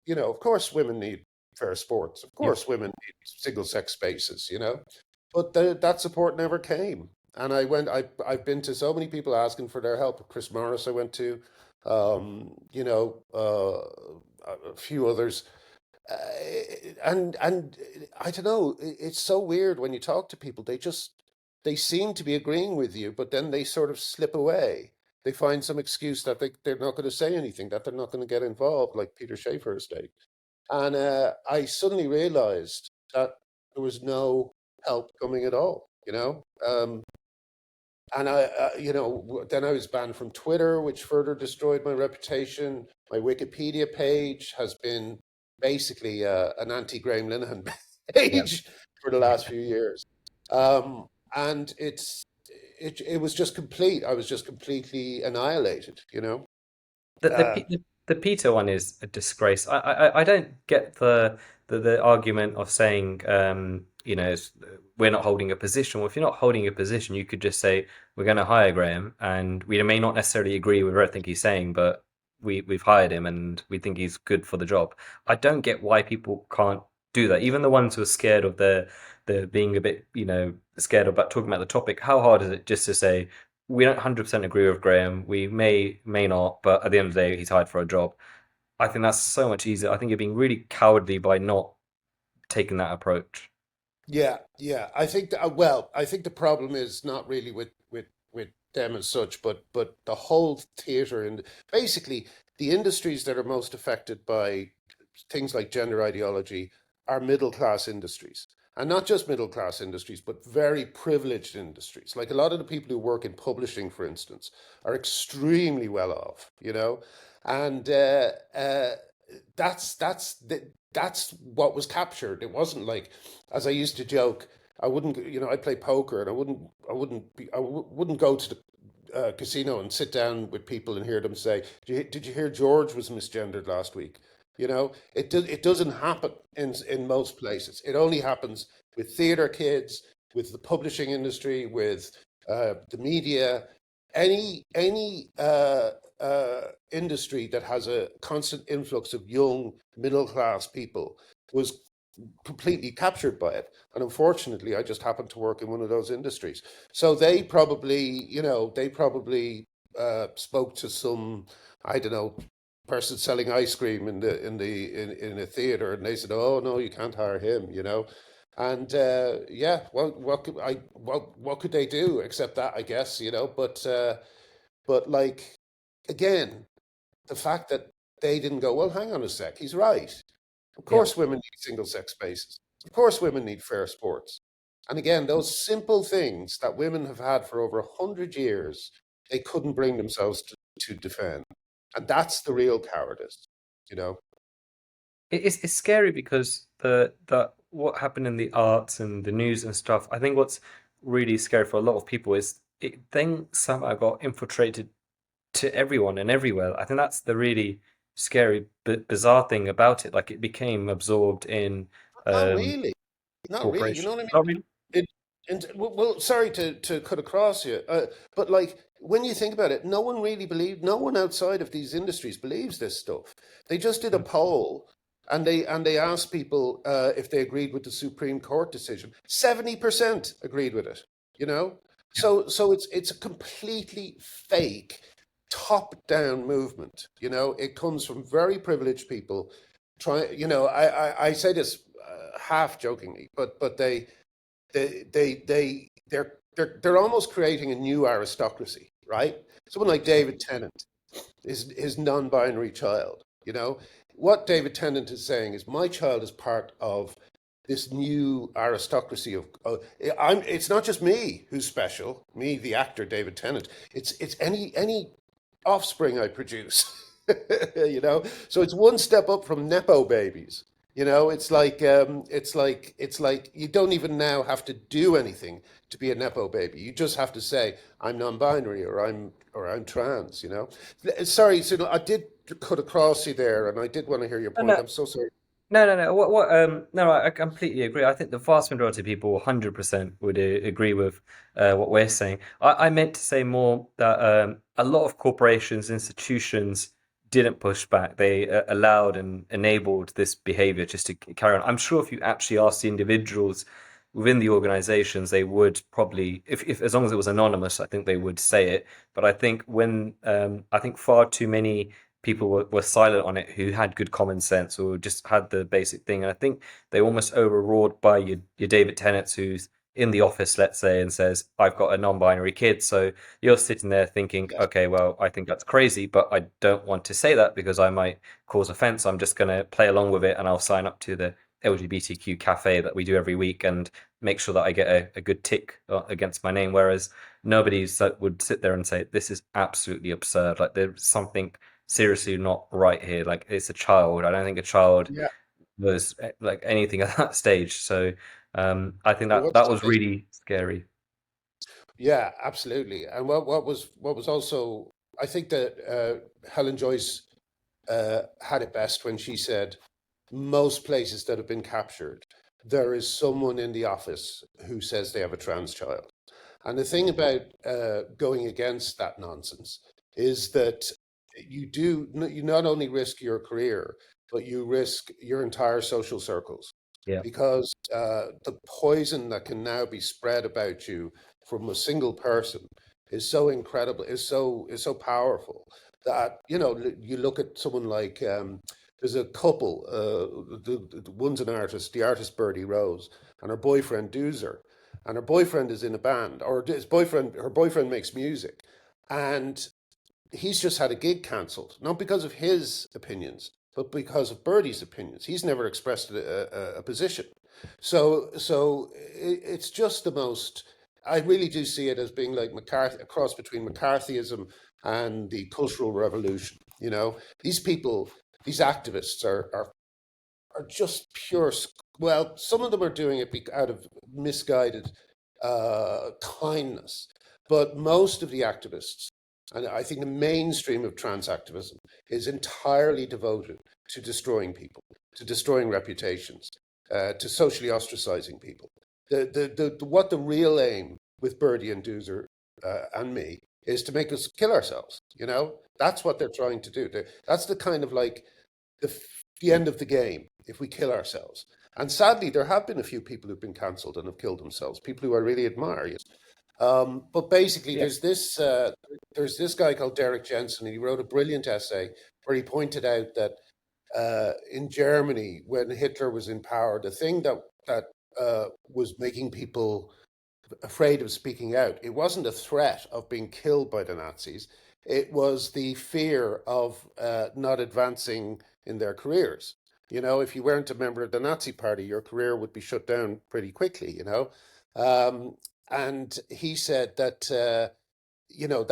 Speaker 2: of course, women need fair sports. Of
Speaker 1: Yeah.
Speaker 2: course, women need single sex spaces. But that support never came. And I've been to so many people asking for their help. Chris Morris, I went to, a few others. And I don't know. It's so weird when you talk to people. They seem to be agreeing with you, but then they sort of slip away. They find some excuse that they're not going to say anything, that they're not going to get involved, like Peter Schaefer's did. And I suddenly realized that there was no help coming at all. And then I was banned from Twitter, which further destroyed my reputation. My Wikipedia page has been basically an anti-Graham Linehan
Speaker 1: Yeah.
Speaker 2: page for the last few years. And it was just complete. I was just completely annihilated.
Speaker 1: The the
Speaker 2: Uh,
Speaker 1: Pe- the the Peter one is a disgrace. I don't get the argument of saying we're not holding a position. Well, if you're not holding a position, you could just say we're going to hire Graham, and we may not necessarily agree with everything he's saying, but we've hired him and we think he's good for the job. I don't get why people can't do that. Even the ones who are scared of the being a bit scared about talking about the topic. How hard is it just to say? We don't 100% agree with Graham. We may not, but at the end of the day, he's hired for a job. I think that's so much easier. I think you're being really cowardly by not taking that approach.
Speaker 2: Yeah, yeah. I think the problem is not really with them as such, but the whole theater and basically the industries that are most affected by things like gender ideology are middle class industries. And not just middle class industries, but very privileged industries. Like a lot of the people who work in publishing, for instance, are extremely well off, you know, and that's what was captured. It wasn't like, as I used to joke, I wouldn't, you know, I play poker and I wouldn't go to the casino and sit down with people and hear them say, did you hear George was misgendered last week? You know, it doesn't happen in most places. It only happens with theater kids, with the publishing industry, with the media, any industry that has a constant influx of young middle class people was completely captured by it. And unfortunately, I just happened to work in one of those industries. So they probably spoke to some, I don't know, person selling ice cream in a theater, and they said, "Oh no, you can't hire him," you know. And yeah, well, what could they do except that, I guess, you know? But like again, the fact that they didn't go, well, hang on a sec, he's right. Of
Speaker 1: Yeah.
Speaker 2: course, women need single sex spaces. Of course, women need fair sports. And again, those simple things that women have had for over 100 years, they couldn't bring themselves to defend. And that's the real cowardice, you know?
Speaker 1: It's scary because the what happened in the arts and the news and stuff. I think what's really scary for a lot of people is it then somehow got infiltrated to everyone and everywhere. I think that's the really scary, bizarre thing about it. Like it became absorbed in
Speaker 2: Not
Speaker 1: um,
Speaker 2: really. Not really. You know
Speaker 1: corporation.
Speaker 2: what I mean?
Speaker 1: Not really.
Speaker 2: It, well, sorry to cut across you, but like when you think about it, no one outside of these industries believes this stuff. They just did a
Speaker 1: Mm,
Speaker 2: poll, and they asked people if they agreed with the Supreme Court decision. 70% agreed with it. You know,
Speaker 1: yeah.
Speaker 2: so it's a completely fake top-down movement. You know, it comes from very privileged people. I say this half jokingly, but they're almost creating a new aristocracy, right? Someone like David Tennant is his non-binary child. You know what David Tennant is saying is my child is part of this new aristocracy of. It's not just me who's special, me the actor David Tennant. It's any offspring I produce. You know, so it's one step up from nepo babies. You know, it's like you don't even now have to do anything to be a nepo baby. You just have to say I'm non-binary or I'm trans. You know, sorry, so I did cut across you there, and I did want to hear your
Speaker 1: No,
Speaker 2: point.
Speaker 1: no,
Speaker 2: I'm so sorry.
Speaker 1: no. No, I completely agree. I think the vast majority of people, 100% would agree with what we're saying. I meant to say more that a lot of corporations, institutions didn't push back. They allowed and enabled this behavior just to carry on. I'm sure if you actually asked the individuals within the organizations, they would probably, if as long as it was anonymous, I think they would say it. But I think I think far too many people were silent on it who had good common sense or just had the basic thing. And I think they almost overawed by your David Tennant, who's in the office, let's say, and says, I've got a non-binary kid. So you're sitting there thinking,
Speaker 2: Yes,
Speaker 1: okay, well, I think that's crazy, but I don't want to say that because I might cause offense. I'm just going to play along with it and I'll sign up to the LGBTQ cafe that we do every week and make sure that I get a good tick against my name. Whereas nobody would sit there and say, this is absolutely absurd. Like there's something seriously not right here. Like it's a child. I don't think a child
Speaker 2: yeah.
Speaker 1: was like anything at that stage. So I think
Speaker 2: Well,
Speaker 1: that that was really scary.
Speaker 2: yeah, absolutely. And what was also, I think that Helen Joyce had it best when she said, most places that have been captured, there is someone in the office who says they have a trans child. And the thing about going against that nonsense is that you not only risk your career, but you risk your entire social circles,
Speaker 1: Yeah,
Speaker 2: because the poison that can now be spread about you from a single person is so incredible, is so powerful that you look at someone like there's a couple, the one's an artist, the artist Birdie Rose, and her boyfriend Doozer, and her boyfriend is in a band, or her boyfriend makes music, and he's just had a gig cancelled, not because of his opinions, but because of Bertie's opinions. He's never expressed a position. So it's just the most. I really do see it as being like McCarthy, a cross between McCarthyism and the Cultural Revolution. You know, these people, these activists are just pure. Well, some of them are doing it out of misguided kindness, but most of the activists, and I think the mainstream of trans activism, is entirely devoted to destroying people, to destroying reputations, to socially ostracizing people. What the real aim with Birdie and Doozer and me is to make us kill ourselves. You know, that's what they're trying to do. That's the kind of like the, the end of the game if we kill ourselves. And sadly, there have been a few people who've been cancelled and have killed themselves. People who I really admire. Yes. But basically,
Speaker 1: Yeah.
Speaker 2: there's this guy called Derek Jensen, and he wrote a brilliant essay where he pointed out that in Germany, when Hitler was in power, the thing that was making people afraid of speaking out. It wasn't a threat of being killed by the Nazis. It was the fear of not advancing in their careers. You know, if you weren't a member of the Nazi Party, your career would be shut down pretty quickly. You know, um, and he said that you know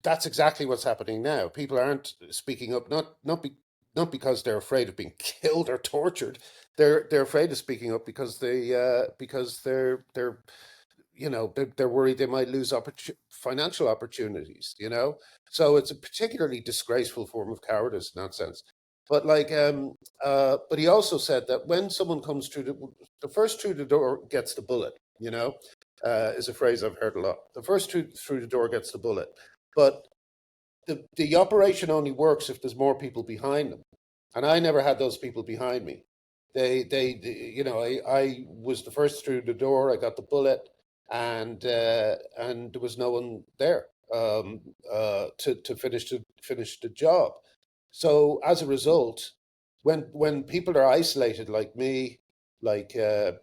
Speaker 2: that's exactly what's happening now. People aren't speaking up, not because they're afraid of being killed or tortured. They're afraid of speaking up because they're you know they're worried they might lose financial opportunities. You know, so it's a particularly disgraceful form of cowardice in that sense. But but he also said that when someone comes through the first through the door gets the bullet. You know, is a phrase I've heard a lot. The first through the door gets the bullet, but the operation only works if there's more people behind them. And I never had those people behind me. You know, I was the first through the door. I got the bullet, and there was no one there to finish the job. So as a result, when people are isolated like me, like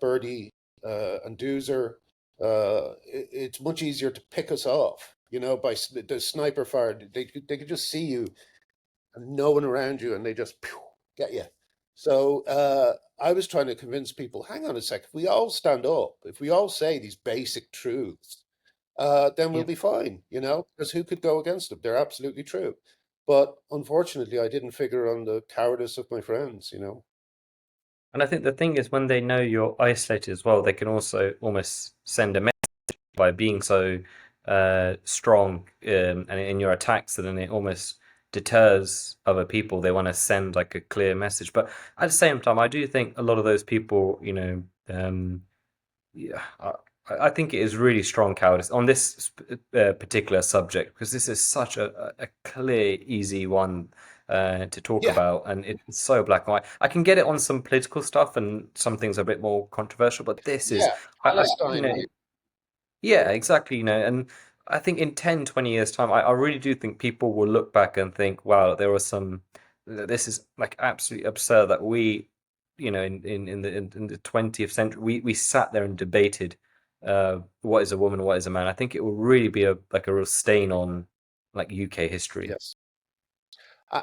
Speaker 2: Birdie and Doozer, it's much easier to pick us off. You know, by the sniper fire, they could just see you and no one around you, and they just get you. So I was trying to convince people, hang on a sec, if we all stand up, if we all say these basic truths, then we'll
Speaker 1: Yeah.
Speaker 2: be fine, you know, because who could go against them? They're absolutely true. But unfortunately, I didn't figure on the cowardice of my friends, you know.
Speaker 1: And I think the thing is, when they know you're isolated as well, they can also almost send a message by being so strong and in your attacks, and then it almost deters other people. They want to send like a clear message. But at the same time, I do think a lot of those people, yeah, I think it is really strong cowardice on this particular subject because this is such a clear, easy one to talk
Speaker 2: Yeah,
Speaker 1: about, and it's so black and white. I can get it on some political stuff, and some things are a bit more controversial, but this is,
Speaker 2: yeah.
Speaker 1: you
Speaker 2: Palestine,
Speaker 1: know, yeah, exactly, and I think in 10, 20 years' time, I really do think people will look back and think, wow, there was some, this is like absolutely absurd that we, in the 20th century, we sat there and debated what is a woman, what is a man. I think it will really be a real stain on like UK history.
Speaker 2: yes.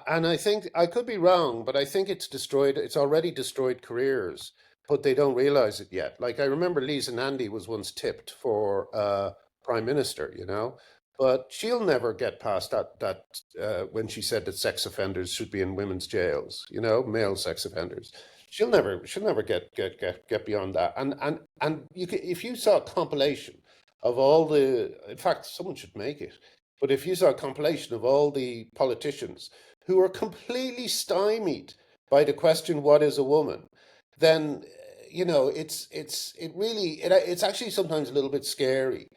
Speaker 2: And I think I could be wrong, but I think it's destroyed. It's already destroyed careers, but they don't realize it yet. Like I remember Lisa Nandy was once tipped for prime minister, you know, but she'll never get past that when she said that sex offenders should be in women's jails, you know, male sex offenders. She'll never get beyond that. And if you saw a compilation of all in fact, someone should make it. But if you saw a compilation of all the politicians who are completely stymied by the question, what is a woman, then you know it's actually sometimes a little bit scary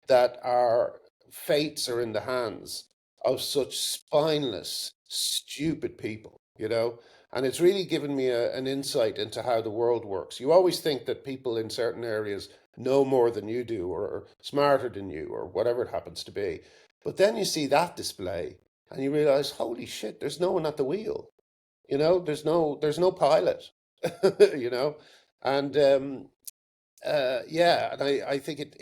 Speaker 2: that our fates are in the hands of such spineless stupid people, you know. And it's really given me an insight into how the world works. You always think that people in certain areas know more than you do or are smarter than you or whatever it happens to be, but then you see that display and you realize, holy shit, there's no one at the wheel. You know, there's no pilot. You know, and yeah, and I think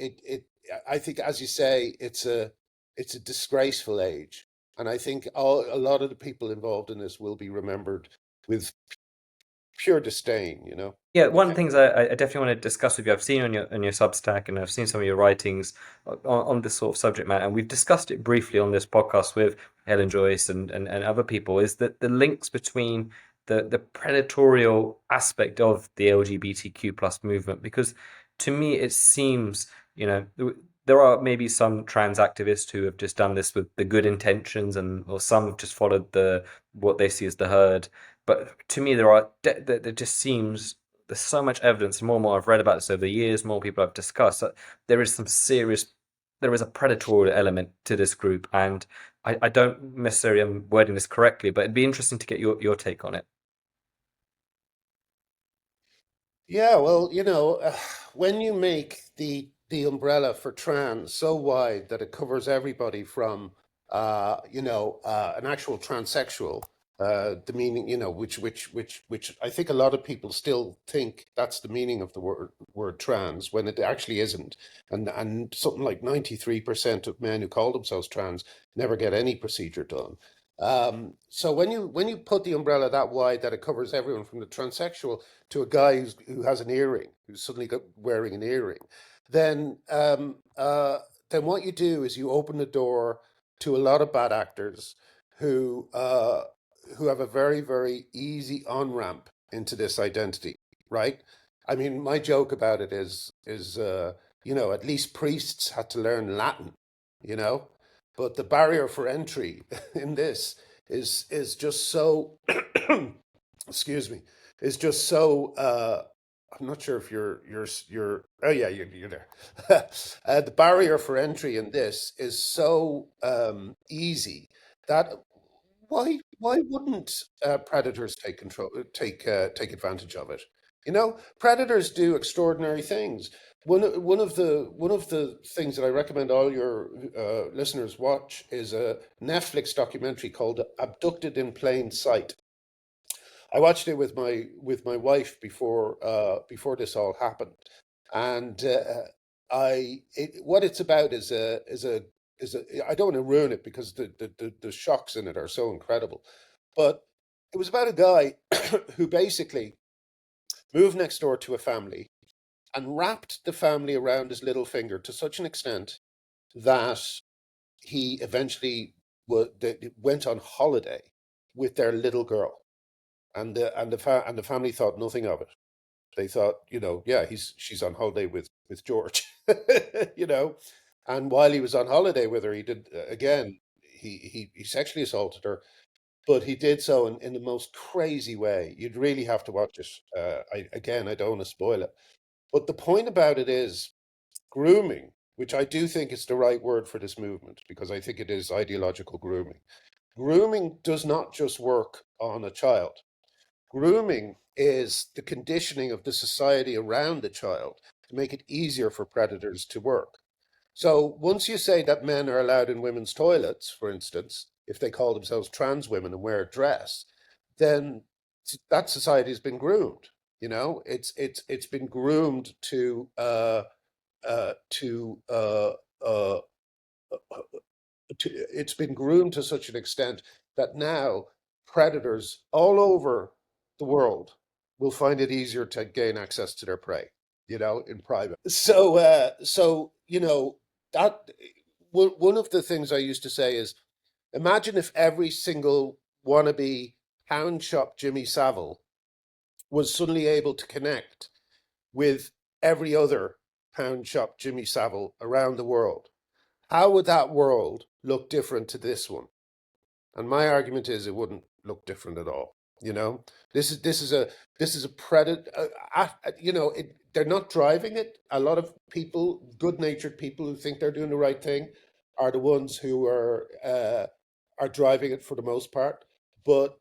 Speaker 2: I think as you say, it's a disgraceful age. And I think a lot of the people involved in this will be remembered with pure disdain, you know?
Speaker 1: Yeah, one of the things I definitely want to discuss with you, I've seen on your Substack and I've seen some of your writings on this sort of subject matter, and we've discussed it briefly on this podcast with Helen Joyce and other people, is that the links between the predatorial aspect of the LGBTQ plus movement, because to me it seems, you know, there are maybe some trans activists who have just done this with the good intentions, and or some have just followed the what they see as the herd. But to me, there just seems there's so much evidence, more and more I've read about this over the years, more people I've discussed, that there is some serious, there is a predatory element to this group, and I don't necessarily am wording this correctly, but it'd be interesting to get your take on it.
Speaker 2: Yeah, well, when you make the umbrella for trans so wide that it covers everybody from an actual transsexual, the meaning, which I think a lot of people still think that's the meaning of the word trans when it actually isn't, and something like 93% of men who call themselves trans never get any procedure done. So when you put the umbrella that wide that it covers everyone from the transsexual to a guy who has an earring, who's suddenly wearing an earring, then then what you do is you open the door to a lot of bad actors who uh, who have a very easy on ramp into this identity, right? I mean, my joke about it is at least priests had to learn Latin, you know, but the barrier for entry in this is just so excuse me, is just so I'm not sure if you're oh yeah, you're there. The barrier for entry in this is so easy that why wouldn't predators take control take advantage of it? You know, predators do extraordinary things. One of the things that I recommend all your listeners watch is a Netflix documentary called Abducted in Plain Sight. I watched it with my wife before this all happened, and what it's about is a I don't want to ruin it because the shocks in it are so incredible, but it was about a guy who basically moved next door to a family and wrapped the family around his little finger to such an extent that he eventually went on holiday with their little girl, and the family thought nothing of it. They thought, yeah, she's on holiday with George, you know. And while he was on holiday with her, he did again. He sexually assaulted her, but he did so in the most crazy way. You'd really have to watch it. I don't want to spoil it, but the point about it is grooming, which I do think is the right word for this movement because I think it is ideological grooming. Grooming does not just work on a child. Grooming is the conditioning of the society around the child to make it easier for predators to work. So once you say that men are allowed in women's toilets, for instance, if they call themselves trans women and wear a dress, then that society has been groomed. You know, it's been groomed to uh, it's been groomed to such an extent that now predators all over the world will find it easier to gain access to their prey, in private. So that one of the things I used to say is, imagine if every single wannabe pound shop Jimmy Savile was suddenly able to connect with every other pound shop Jimmy Savile around the world. How would that world look different to this one? And my argument is it wouldn't look different at all. You know, this is a predator. They're not driving it. A lot of people, good-natured people who think they're doing the right thing, are the ones who are driving it for the most part. But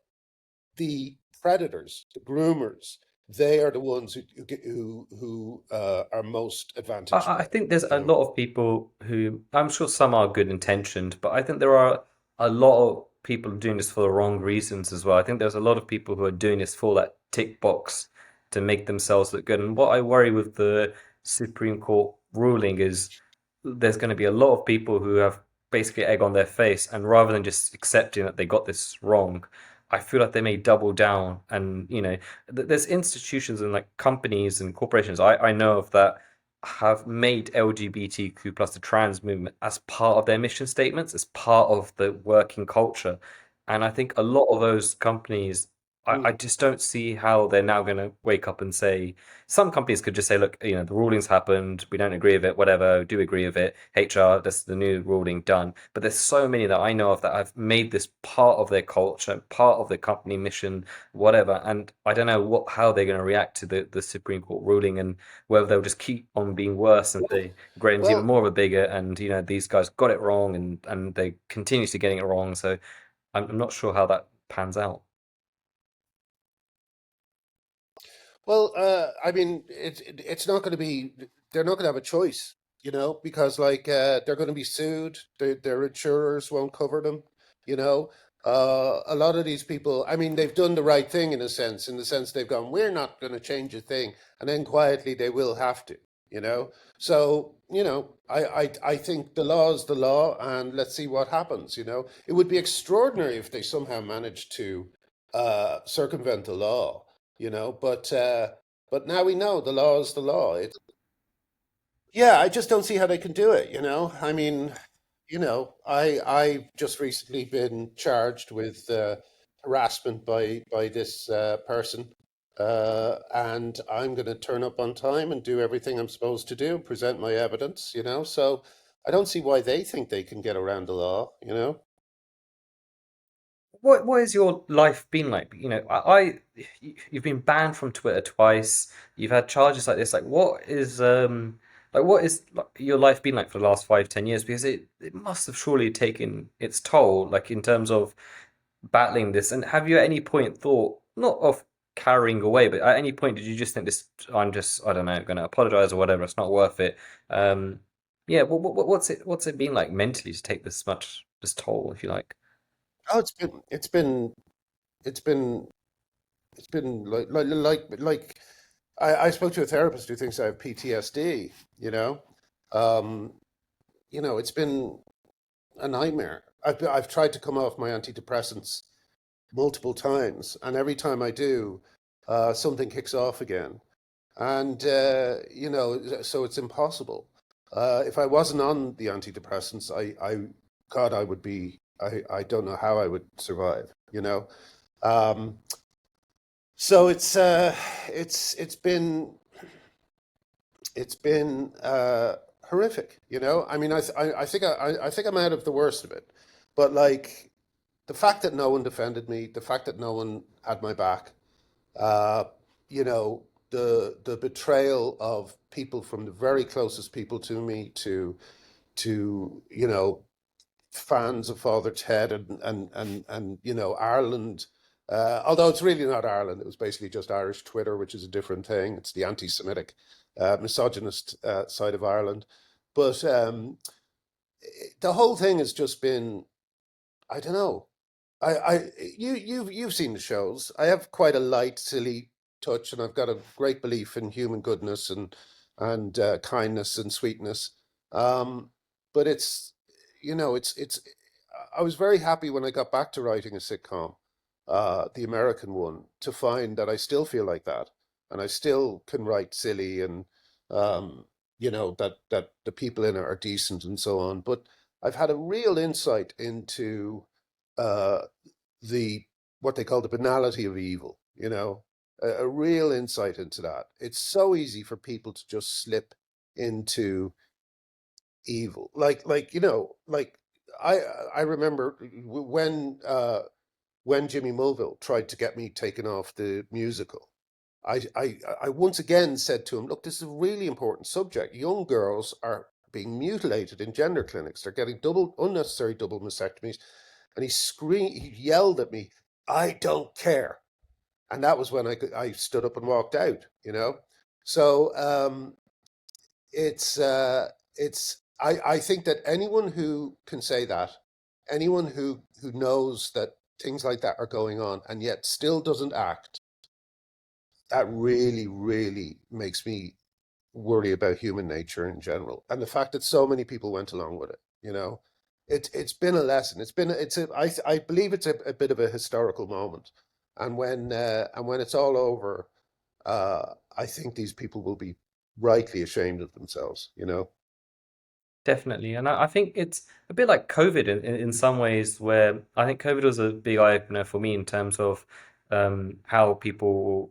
Speaker 2: the predators, the groomers, they are the ones who are most advantaged
Speaker 1: I
Speaker 2: by it.
Speaker 1: think there's
Speaker 2: You
Speaker 1: a
Speaker 2: know.
Speaker 1: lot of people who, I'm sure some are good intentioned, but I think there are a lot of people doing this for the wrong reasons as well. I think there's a lot of people who are doing this for that tick box to make themselves look good. And what I worry with the Supreme Court ruling is there's going to be a lot of people who have basically egg on their face, and rather than just accepting that they got this wrong, I feel like they may double down. And there's institutions and like companies and corporations I know of that have made LGBTQ plus the trans movement as part of their mission statements, as part of the working culture. And I think a lot of those companies, I
Speaker 2: Mm.
Speaker 1: just don't see how they're now going to wake up and say, some companies could just say, look, the ruling's happened, we don't agree with it, whatever, do agree with it, HR, this is the new ruling done. But there's so many that I know of that have made this part of their culture, part of their company mission, whatever. And I don't know how they're going to react to the Supreme Court ruling, and whether they'll just keep on being worse and say Graham's even
Speaker 2: Well,
Speaker 1: more of a bigot, and these guys got it wrong, and they continuously getting it wrong. So I'm not sure how that pans out.
Speaker 2: well, I mean, it's not going to be. They're not going to have a choice, because like they're going to be sued. Their insurers won't cover them. You know, a lot of these people. I mean, they've done the right thing in the sense they've gone. We're not going to change a thing, and then quietly they will have to. You know, so I think the law is the law, and let's see what happens. It would be extraordinary if they somehow managed to circumvent the law, but now we know the law is the law. Yeah, I just don't see how they can do it. I mean, I just recently been charged with harassment by this person, and I'm going to turn up on time and do everything I'm supposed to do, present my evidence. So I don't see why they think they can get around the law.
Speaker 1: What has your life been like? You've been banned from Twitter twice. You've had charges like this. Like what is like, your life been like for the last 5, 10 years? Because it must have surely taken its toll, like in terms of battling this. And have you at any point thought not of carrying away, but at any point did you just think this? I don't know, going to apologize or whatever. It's not worth it. Yeah. What's it been like mentally to take this toll, if you like?
Speaker 2: Oh, it's been it's been like I spoke to a therapist who thinks I have PTSD, you know. Um, it's been a nightmare. I've tried to come off my antidepressants multiple times, and every time I do, something kicks off again. And so it's impossible. If I wasn't on the antidepressants, God, I would be. I don't know how I would survive. Um, so it's been horrific. I mean, I think I'm out of the worst of it, but like the fact that no one defended me, the fact that no one had my back, uh, you know, the betrayal of people from the very closest people to me to fans of Father Ted and Ireland. Although it's really not Ireland, it was basically just Irish Twitter, which is a different thing. It's the anti-Semitic, misogynist side of Ireland. But the whole thing has just been, I don't know. You've seen the shows. I have quite a light, silly touch, and I've got a great belief in human goodness and kindness and sweetness. Um, but it's. I was very happy when I got back to writing a sitcom, the American one, to find that I still feel like that, and I still can write silly and that the people in it are decent and so on. But I've had a real insight into uh, the what they call the banality of evil, a real insight into that. It's so easy for people to just slip into evil. Like I I remember when Jimmy Mulville tried to get me taken off the musical. I once again said to him, look, this is a really important subject. Young girls are being mutilated in gender clinics. They're getting unnecessary double mastectomies. And he yelled at me, I don't care. And that was when I stood up and walked out. So it's, uh, I think that anyone who can say that, anyone who knows that things like that are going on and yet still doesn't act, that really, really makes me worry about human nature in general. And the fact that so many people went along with it. it's been a lesson. I believe it's a bit of a historical moment, and when it's all over, I think these people will be rightly ashamed of themselves. You know?
Speaker 1: Definitely. And I think it's a bit like COVID in some ways, where I think COVID was a big eye opener for me in terms of how people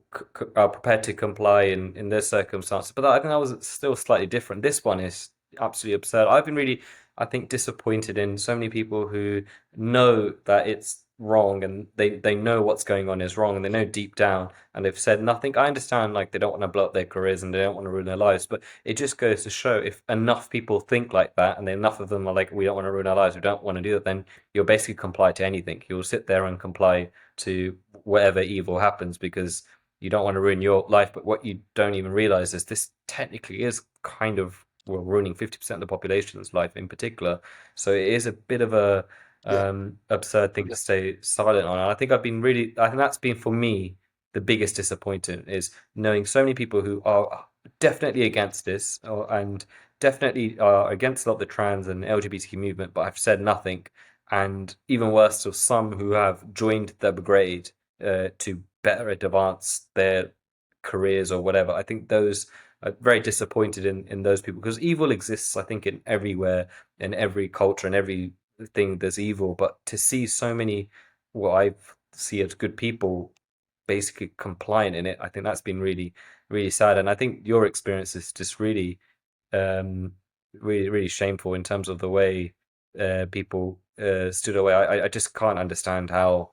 Speaker 1: are prepared to comply in their circumstances. But I think that was still slightly different. This one is absolutely absurd. I've been really, I think, disappointed in so many people who know that it's wrong and they know what's going on is wrong and they know deep down and they've said nothing. I understand like they don't want to blow up their careers and they don't want to ruin their lives, but it just goes to show if enough people think like that and enough of them are like, we don't want to ruin our lives, we don't want to do that, then you'll basically comply to anything. You'll sit there and comply to whatever evil happens because you don't want to ruin your life. But what you don't even realize is this technically is kind of, well, ruining 50% of the population's life in particular. So it is a bit of a
Speaker 2: Yeah,
Speaker 1: absurd thing to stay silent on. And I think that's been for me the biggest disappointment is knowing so many people who are definitely against this and definitely are against a lot of the trans and LGBTQ movement, but I've said nothing. And even worse, still some who have joined the brigade to better advance their careers or whatever. I think those are very disappointed in those people because evil exists, I think, in everywhere, in every culture, and everything there's evil. But to see so many what I see as good people basically compliant in it. I think that's been really, really sad. And I think your experience is just really, really shameful in terms of the way people stood away. I just can't understand how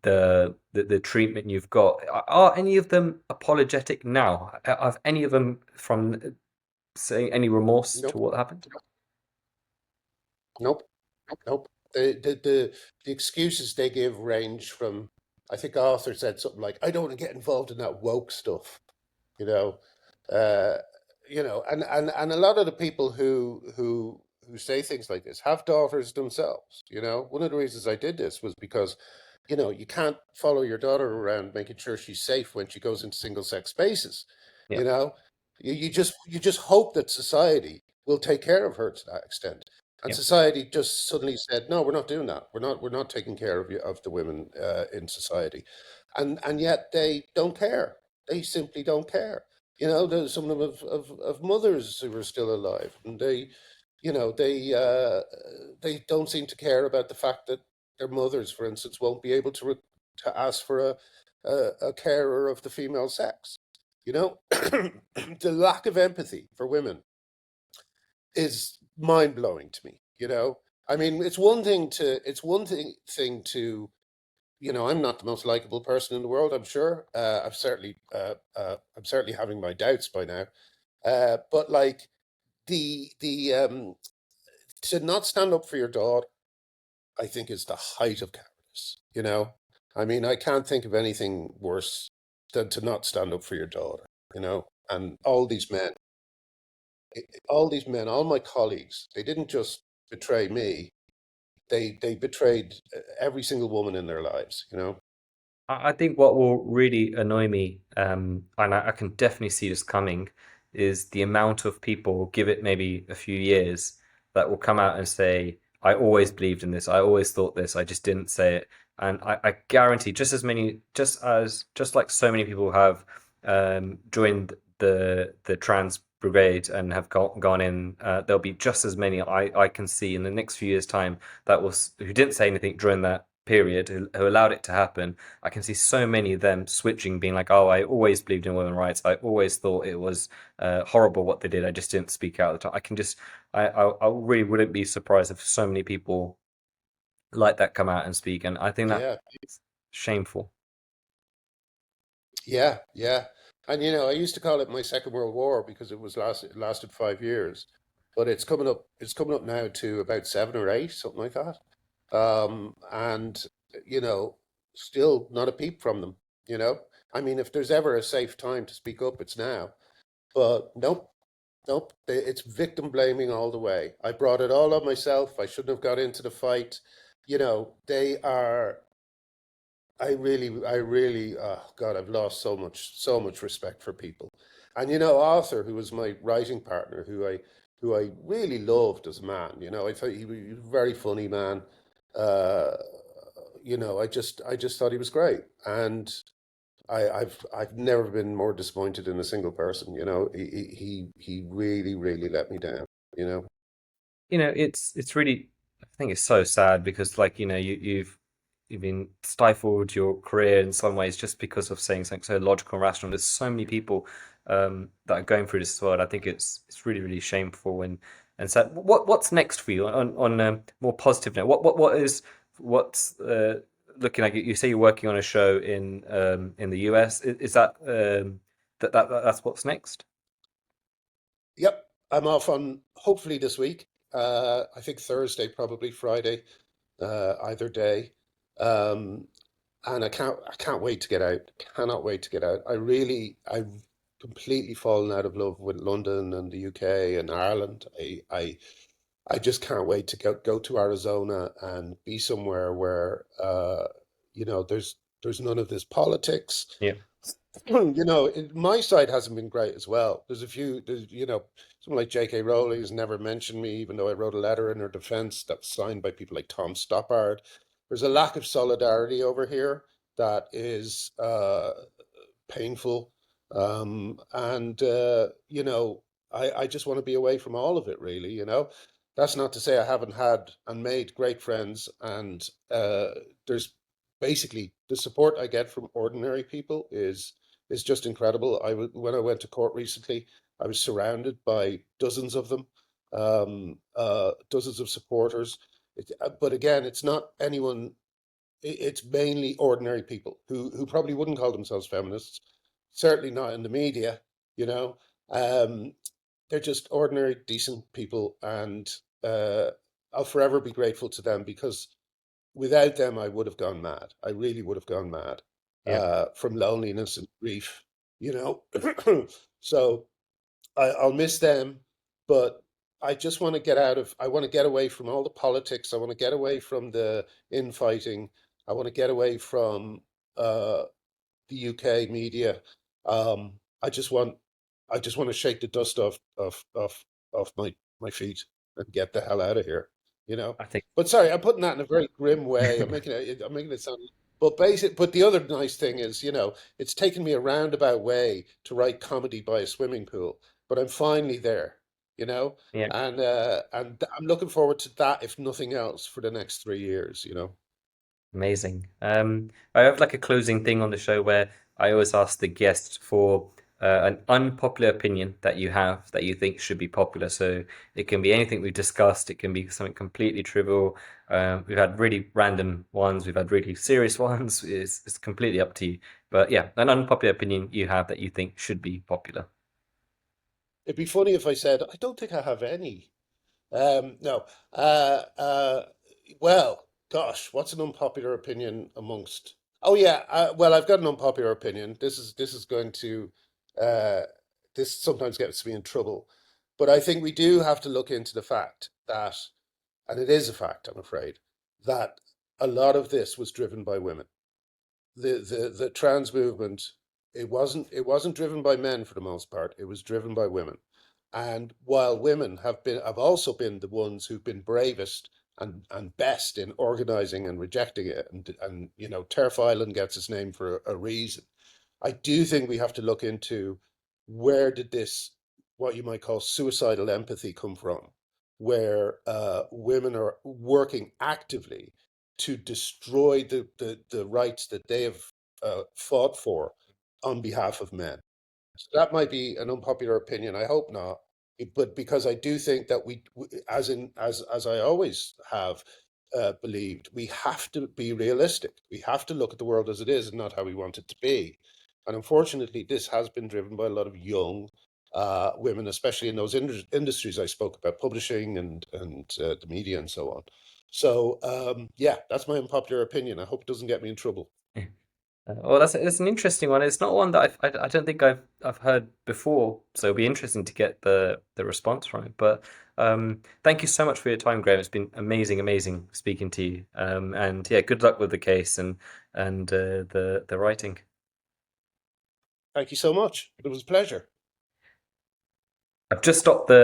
Speaker 1: the treatment you've got. Are any of them apologetic now? Have any of them from saying any remorse to
Speaker 2: nope,
Speaker 1: what happened?
Speaker 2: nope, nope. The excuses they give range from, I think Arthur said something like, "I don't want to get involved in that woke stuff," you know, uh, and a lot of the people who say things like this have daughters themselves. You know, one of the reasons I did this was because, you can't follow your daughter around making sure she's safe when she goes into single sex spaces.
Speaker 1: Yeah,
Speaker 2: You know, you just hope that society will take care of her to that extent. And
Speaker 1: yeah,
Speaker 2: society just suddenly said, "No, we're not doing that. We're not taking care of you, of the women in society," and yet they don't care. They simply don't care. There's some of them of mothers who are still alive, and you know, they don't seem to care about the fact that their mothers, for instance, won't be able to ask for a carer of the female sex. You know, the lack of empathy for women is mind blowing to me. I mean, it's one thing to I'm not the most likable person in the world. I'm sure. I'm certainly having my doubts by now. But like the to not stand up for your daughter, I think is the height of cowardice. I mean, I can't think of anything worse than to not stand up for your daughter. And all these men, all my colleagues, they didn't just betray me. They betrayed every single woman in their lives.
Speaker 1: I think what will really annoy me, and I can definitely see this coming, is the amount of people, give it maybe a few years, that will come out and say, I always believed in this, I always thought this, I just didn't say it. And I guarantee just like so many people have joined the trans brigade and have gone in, there'll be just as many I can see in the next few years' time who didn't say anything during that period, who allowed it to happen. I can see so many of them switching, being like, "Oh, I always believed in women's rights. I always thought it was horrible what they did. I just didn't speak out at the time." I really wouldn't be surprised if so many people like that come out and speak, and I think that's
Speaker 2: Yeah,
Speaker 1: shameful.
Speaker 2: yeah, yeah. And I used to call it my Second World War because it lasted 5 years, but it's coming up now to about 7 or 8, something like that. And you know, still not a peep from them. You know, I mean, if there's ever a safe time to speak up, it's now. But nope, nope. It's victim blaming all the way. I brought it all on myself. I shouldn't have got into the fight. They are. I really, oh God, I've lost so much respect for people. And Arthur, who was my writing partner, who I really loved as a man. I thought he was a very funny man. Uh, I just thought he was great, and I've never been more disappointed in a single person. He really really let me down. You know.
Speaker 1: It's really, I think it's so sad because like, you've been stifled your career in some ways just because of saying something so logical and rational. There's so many people that are going through this as well. And I think it's really, really shameful and sad. What's next for you on more positive note? What's looking like? You say you're working on a show in the US. Is that that's what's next?
Speaker 2: Yep, I'm off on hopefully this week. I think Thursday, probably Friday, either day. Um, and I can't wait to get out. Cannot wait to get out. I've completely fallen out of love with London and the UK and Ireland. I just can't wait to go to Arizona and be somewhere where there's none of this politics.
Speaker 1: Yeah,
Speaker 2: My side hasn't been great as well. Someone like J.K. Rowling has never mentioned me, even though I wrote a letter in her defense that was signed by people like Tom Stoppard. There's a lack of solidarity over here that is painful. I just want to be away from all of it, really. That's not to say I haven't had and made great friends, and there's basically the support I get from ordinary people is just incredible. When I went to court recently, I was surrounded by dozens of them, dozens of supporters. But again, it's not anyone. It's mainly ordinary people who probably wouldn't call themselves feminists, certainly not in the media. You know, um, they're just ordinary, decent people, and uh, I'll forever be grateful to them because without them, I would have gone mad. I really would have gone mad
Speaker 1: yeah.
Speaker 2: from loneliness and grief, you know. So I'll miss them, but I just want to I want to get away from all the politics. I want to get away from the infighting. I want to get away from uh, the UK media. Um, I just want, I just want to shake the dust off my feet and get the hell out of here. You know.
Speaker 1: I think.
Speaker 2: But sorry, I'm putting that in a very grim way. I'm making it sound. But the other nice thing is, it's taken me a roundabout way to write comedy by a swimming pool, but I'm finally there. You know,
Speaker 1: Yeah.
Speaker 2: and I'm looking forward to that, if nothing else, for the next 3 years.
Speaker 1: Amazing. I have like a closing thing on the show where I always ask the guest for an unpopular opinion that you have that you think should be popular. So it can be anything we've discussed, it can be something completely trivial. We've had really random ones, we've had really serious ones. It's completely up to you. But yeah, an unpopular opinion you have that you think should be popular.
Speaker 2: It'd be funny if I said, I don't think I have any. No. Well, gosh, what's an unpopular opinion amongst? Oh yeah. Well, I've got an unpopular opinion. This is going to uh, this sometimes gets me in trouble, but I think we do have to look into the fact that, and it is a fact, I'm afraid, that a lot of this was driven by women. The trans movement, it wasn't driven by men for the most part. It was driven by women. And while women have also been the ones who've been bravest and best in organizing and rejecting it, and Turf Island gets its name for a reason. I do think we have to look into where did this, what you might call suicidal empathy, come from, where women are working actively to destroy the rights that they have fought for on behalf of men. So that might be an unpopular opinion. I hope not. But because I do think that as I always have believed, we have to be realistic. We have to look at the world as it is and not how we want it to be. And unfortunately, this has been driven by a lot of young women, especially in those industries I spoke about, publishing and the media and so on. So yeah, that's my unpopular opinion. I hope it doesn't get me in trouble.
Speaker 1: Well, that's an interesting one. It's not one that I don't think I've heard before, so it'll be interesting to get the response from it. But thank you so much for your time, Graham. It's been amazing, amazing speaking to you. And yeah, good luck with the case and the writing.
Speaker 2: Thank you so much. It was a pleasure.
Speaker 1: I've just stopped the